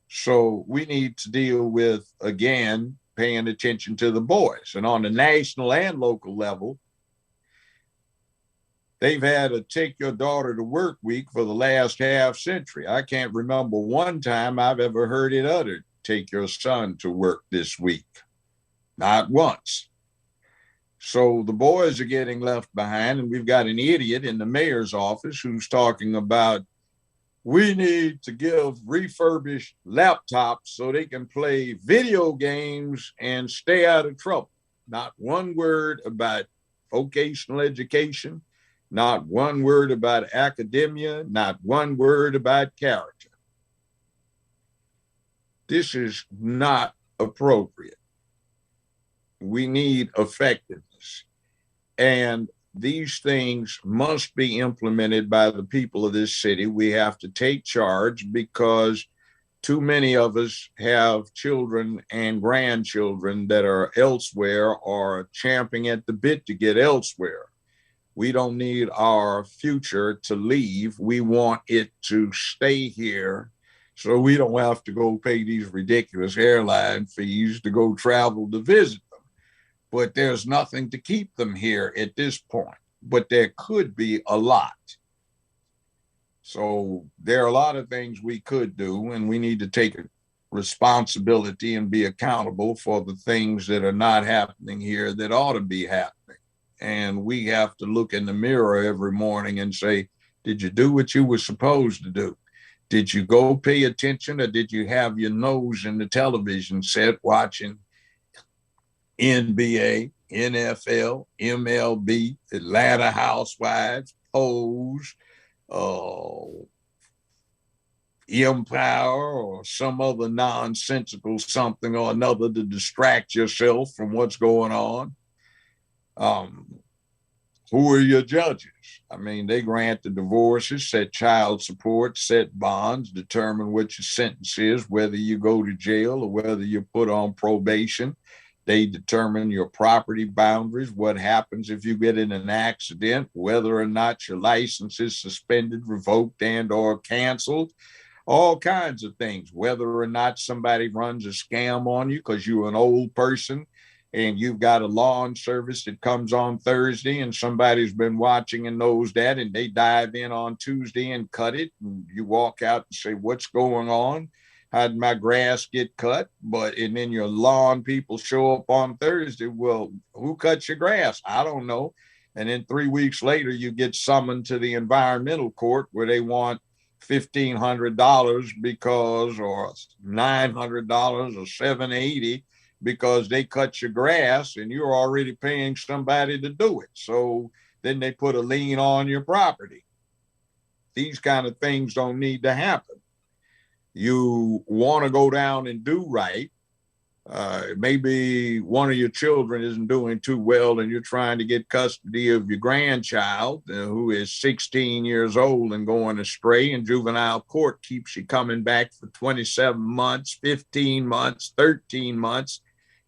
So we need to deal with, again, paying attention to the boys. And on the national and local level, they've had a take your daughter to work week for the last half century. I can't remember one time I've ever heard it uttered, take your son to work this week. Not once. So the boys are getting left behind, and we've got an idiot in the mayor's office who's talking about we need to give refurbished laptops so they can play video games and stay out of trouble. Not one word about vocational education, not one word about academia, not one word about character. This is not appropriate. We need effectiveness. And these things must be implemented by the people of this city. We have to take charge because too many of us have children and grandchildren that are elsewhere or champing at the bit to get elsewhere. We don't need our future to leave. We want it to stay here so we don't have to go pay these ridiculous airline fees to go travel to visit them. But there's nothing to keep them here at this point. But there could be a lot. So there are a lot of things we could do, and we need to take responsibility and be accountable for the things that are not happening here that ought to be happening. And we have to look in the mirror every morning and say, did you do what you were supposed to do? Did you go pay attention, or did you have your nose in the television set watching NBA, NFL, MLB, Atlanta Housewives, Pose, Empire, or some other nonsensical something or another to distract yourself from what's going on? Who are your judges? I mean, they grant the divorces, set child support, set bonds, determine what your sentence is, whether you go to jail or whether you're put on probation. They determine your property boundaries, what happens if you get in an accident, whether or not your license is suspended, revoked, and or canceled, all kinds of things, whether or not somebody runs a scam on you because you're an old person and you've got a lawn service that comes on Thursday and somebody's been watching and knows that, and they dive in on Tuesday and cut it. And you walk out and say, what's going on? How did my grass get cut? And then your lawn people show up on Thursday. Well, who cut your grass? I don't know. And then 3 weeks later, you get summoned to the environmental court where they want $1,500 because, or $900 or $780 because they cut your grass and you're already paying somebody to do it. So then they put a lien on your property. These kind of things don't need to happen. You want to go down and do right. Maybe one of your children isn't doing too well and you're trying to get custody of your grandchild who is 16 years old and going astray, and juvenile court keeps you coming back for 27 months, 15 months, 13 months,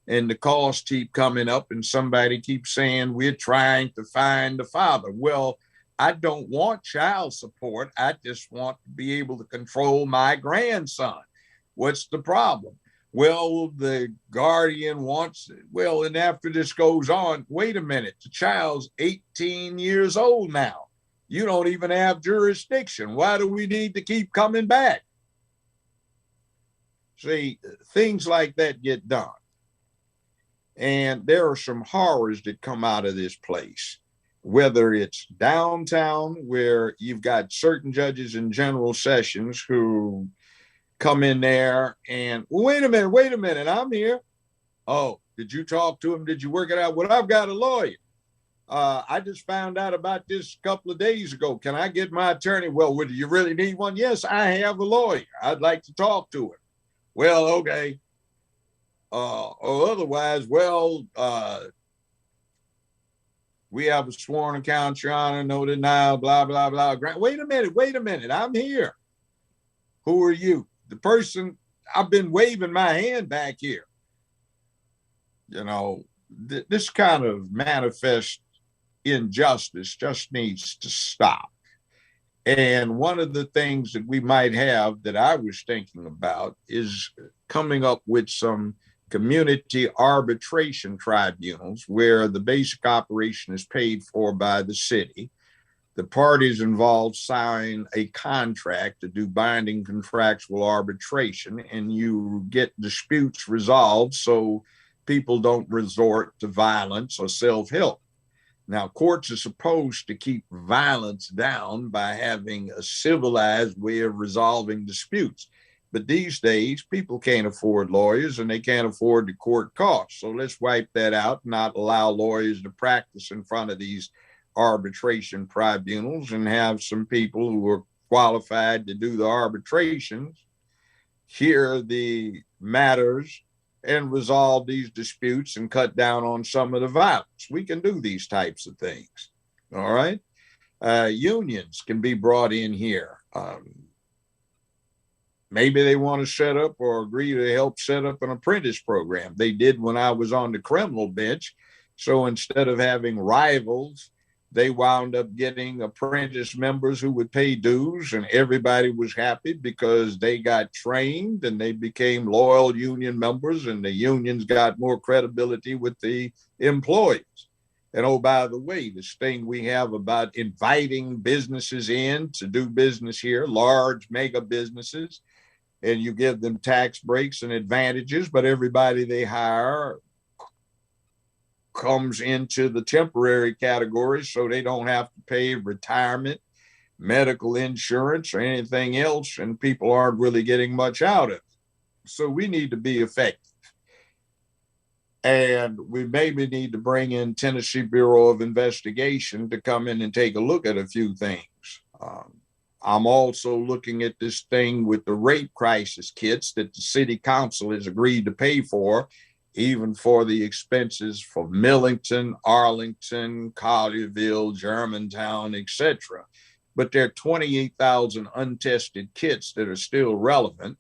and the costs keep coming up and somebody keeps saying, we're trying to find the father. Well, I don't want child support. I just want to be able to control my grandson. What's the problem? Well, the guardian wants it. Well, and after this goes on, wait a minute, the child's 18 years old now. You don't even have jurisdiction. Why do we need to keep coming back? See, things like that get done. And there are some horrors that come out of this place, whether it's downtown where you've got certain judges in general sessions who come in there and wait a minute, I'm here. Oh, did you talk to him? Did you work it out? Well, I've got a lawyer. I just found out about this a couple of days ago. Can I get my attorney? Well, do you really need one? Yes, I have a lawyer. I'd like to talk to him. Well, okay. Or otherwise, well, we have a sworn account, Your Honor, no denial, blah, blah, blah. Wait a minute. I'm here. Who are you? The person, I've been waving my hand back here. You know, this kind of manifest injustice just needs to stop. And one of the things that we might have that I was thinking about is coming up with some community arbitration tribunals where the basic operation is paid for by the city. The parties involved sign a contract to do binding contractual arbitration, and you get disputes resolved so people don't resort to violence or self-help. Now, courts are supposed to keep violence down by having a civilized way of resolving disputes. But these days, people can't afford lawyers and they can't afford the court costs. So let's wipe that out, not allow lawyers to practice in front of these arbitration tribunals and have some people who are qualified to do the arbitrations hear the matters and resolve these disputes and cut down on some of the violence. We can do these types of things. All right. Unions can be brought in here. Maybe they want to set up or agree to help set up an apprentice program. They did when I was on the criminal bench. So instead of having rivals, they wound up getting apprentice members who would pay dues, and everybody was happy because they got trained and they became loyal union members, and the unions got more credibility with the employees. And oh, by the way, this thing we have about inviting businesses in to do business here, large mega businesses, and you give them tax breaks and advantages, but everybody they hire comes into the temporary category, so they don't have to pay retirement, medical insurance, or anything else, and people aren't really getting much out of it. So we need to be effective. And we maybe need to bring in Tennessee Bureau of Investigation to come in and take a look at a few things. I'm also looking at this thing with the rape crisis kits that the city council has agreed to pay for, even for the expenses for Millington, Arlington, Collierville, Germantown, etc. But there are 28,000 untested kits that are still relevant.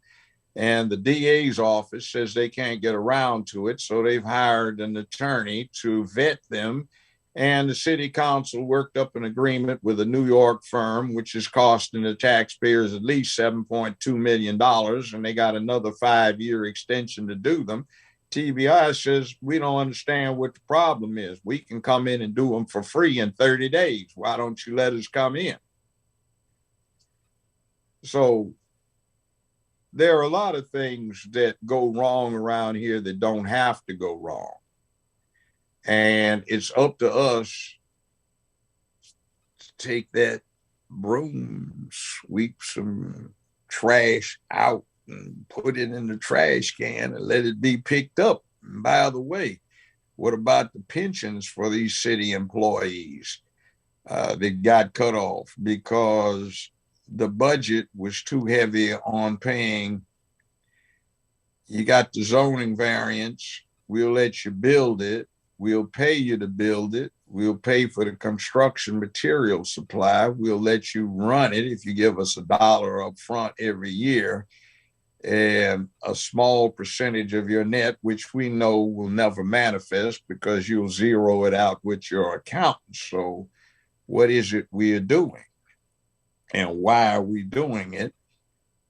And the DA's office says they can't get around to it, so they've hired an attorney to vet them. And the city council worked up an agreement with a New York firm, which is costing the taxpayers at least $7.2 million, and they got another 5-year extension to do them. TBI says, we don't understand what the problem is. We can come in and do them for free in 30 days. Why don't you let us come in? So there are a lot of things that go wrong around here that don't have to go wrong. And it's up to us take that broom, sweep some trash out and put it in the trash can and let it be picked up. And by the way, what about the pensions for these city employees that got cut off because the budget was too heavy on paying? You got the zoning variance. We'll let you build it. We'll pay you to build it. We'll pay for the construction material supply. We'll let you run it if you give us $1 up front every year, and a small percentage of your net, which we know will never manifest because you'll zero it out with your accountant. So what is it we are doing? And why are we doing it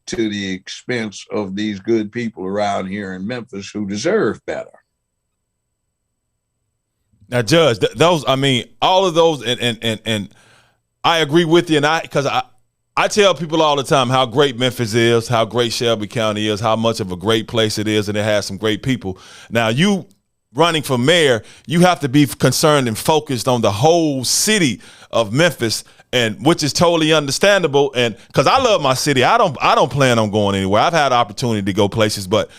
to the expense of these good people around here in Memphis who deserve better? Now, Judge, those, I mean, all of those, and I agree with you, and because I tell people all the time how great Memphis is, how great Shelby County is, how much of a great place it is, and it has some great people. Now, you running for mayor, you have to be concerned and focused on the whole city of Memphis, and which is totally understandable. And because I love my city, I don't plan on going anywhere. I've had opportunity to go places, but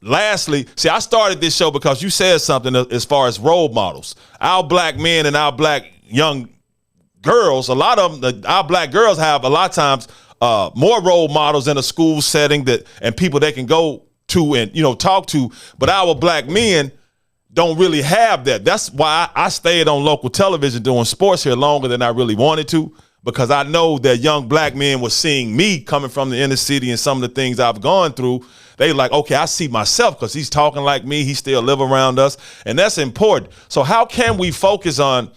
lastly, see, I started this show because you said something as far as role models. Our black men and our black young girls, a lot of them, our black girls have a lot of times more role models in a school setting and people they can go to and talk to. But our black men don't really have that. That's why I stayed on local television doing sports here longer than I really wanted to, because I know that young black men were seeing me coming from the inner city and some of the things I've gone through. They like, okay, I see myself because he's talking like me. He still live around us. And that's important. So how can we focus on,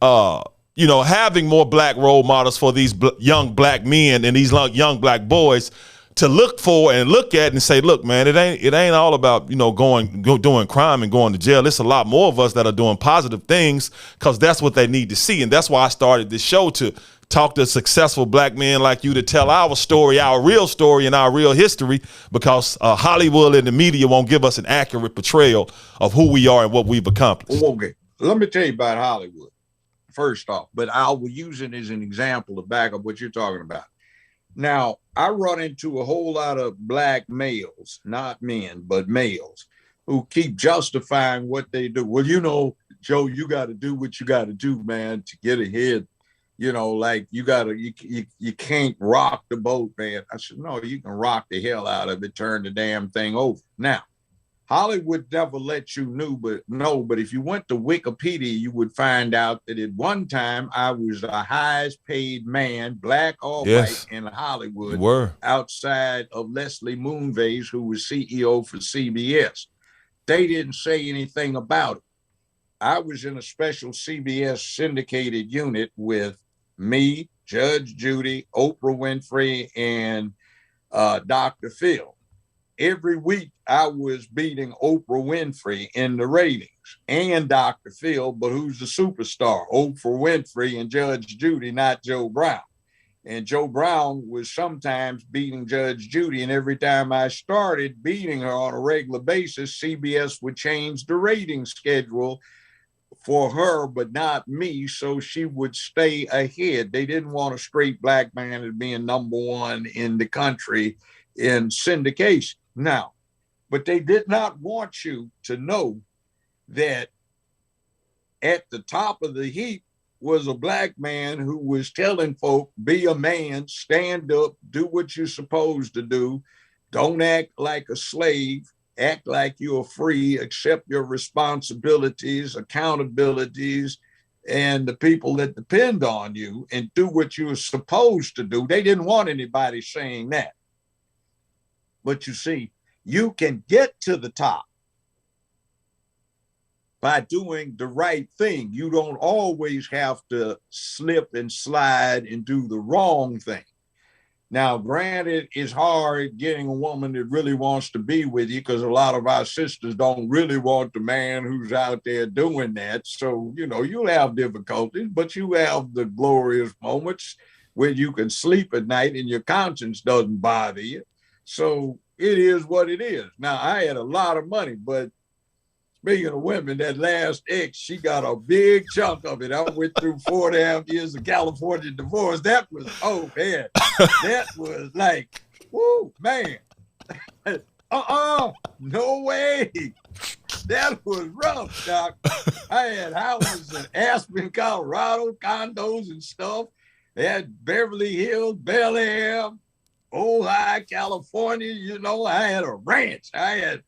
having more black role models for these young black men and these young black boys to look for and look at and say, look, man, it ain't all about, doing crime and going to jail. It's a lot more of us that are doing positive things because that's what they need to see. And that's why I started this show, to talk to successful black men like you, to tell our story, our real story and our real history, because Hollywood and the media won't give us an accurate portrayal of who we are and what we've accomplished. Okay, let me tell you about Hollywood first off, but I will use it as an example to back up what you're talking about. Now, I run into a whole lot of black males, not men, but males, who keep justifying what they do. Well, Joe, you got to do what you got to do, man, to get ahead. Like you can't rock the boat, man. I said, no, you can rock the hell out of it, turn the damn thing over. Now, Hollywood never let you know, but if you went to Wikipedia, you would find out that at one time I was the highest paid man, black or white, in Hollywood, outside of Leslie Moonves, who was CEO for CBS. They didn't say anything about it. I was in a special CBS syndicated unit with me, Judge Judy, Oprah Winfrey, and Dr. Phil. Every week I was beating Oprah Winfrey in the ratings, and Dr. Phil, but who's the superstar? Oprah Winfrey and Judge Judy, not Joe Brown. And Joe Brown was sometimes beating Judge Judy, and every time I started beating her on a regular basis, CBS would change the rating schedule for her, but not me, so she would stay ahead. They didn't want a straight black man as being number one in the country in syndication. Now, but they did not want you to know that at the top of the heap was a black man who was telling folk, be a man, stand up, do what you're supposed to do, don't act like a slave, act like you're free, accept your responsibilities, accountabilities, and the people that depend on you, and do what you're supposed to do. They didn't want anybody saying that. But you see, you can get to the top by doing the right thing. You don't always have to slip and slide and do the wrong thing. Now, granted, it's hard getting a woman that really wants to be with you, because a lot of our sisters don't really want the man who's out there doing that. So, you'll have difficulties, but you have the glorious moments where you can sleep at night and your conscience doesn't bother you. So it is what it is. Now, I had a lot of money, but Speaking of women, that last ex, she got a big chunk of it. I went through 4.5 years of California divorce. That was, oh man, that was like, whoo, man. No way. That was rough, Doc. I had houses in Aspen, Colorado, condos and stuff. They had Beverly Hills, Bel Air, Ojai, California. You know, I had a ranch. I had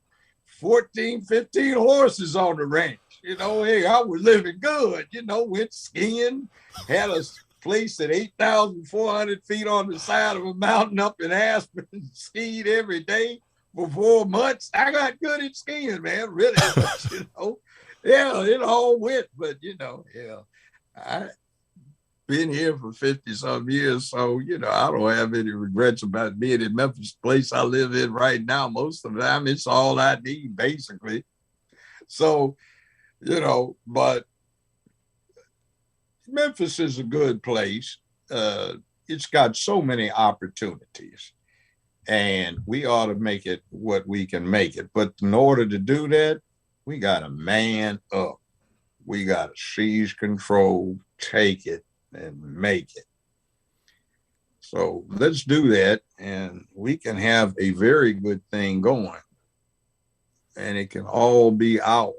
14, 15 horses on the ranch. You know, hey, I was living good. You know, went skiing, had a place at 8,400 feet on the side of a mountain up in Aspen, skied every day for 4 months. I got good at skiing, man, really. You know, yeah, it all went, but you know, yeah, I been here for 50 some years, so you know, I don't have any regrets about being in Memphis, place I live in right now. Most of the time, it's all I need, basically. So, you know, but Memphis is a good place. It's got so many opportunities, and we ought to make it what we can make it. But in order to do that, we got to man up. We got to seize control, take it, and make it. So let's do that, and we can have a very good thing going, and it can all be ours.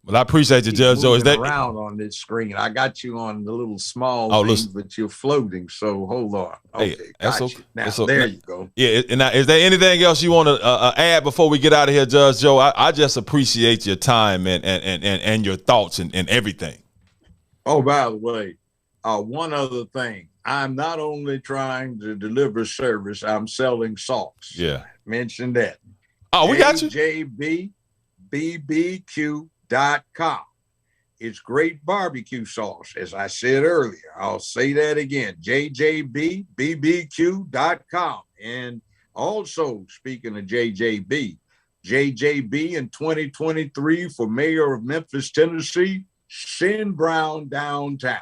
Well, I appreciate you, Judge Joe. Is that around on this screen? I got you on the little small thing, but you're floating. So hold on. Okay, hey, that's okay. Now there you go. Yeah. And now, is there anything else you want to add before we get out of here, Judge Joe? I just appreciate your time and your thoughts and everything. Oh, by the way, one other thing. I'm not only trying to deliver service, I'm selling sauce. Yeah. Mention that. Oh, we got you. JJBBQ.com. It's great barbecue sauce. As I said earlier, I'll say that again, JJBBQ.com. And also, speaking of JJB in 2023 for mayor of Memphis, Tennessee, send Brown downtown.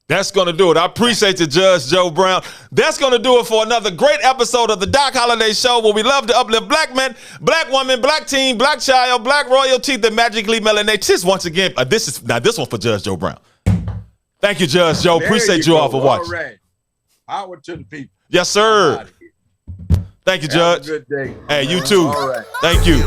That's going to do it. I appreciate you, Judge Joe Brown. That's going to do it for another great episode of the Doc Holliday Show, where we love to uplift black men, black women, black teen, black child, black royalty, the magically melanated. Once again, this one for Judge Joe Brown. Thank you, Judge Joe. Appreciate you all for watching. All right. Power to the people. Yes, sir. Thank you, Judge. Have a good day. Hey, you too. All right. Thank you.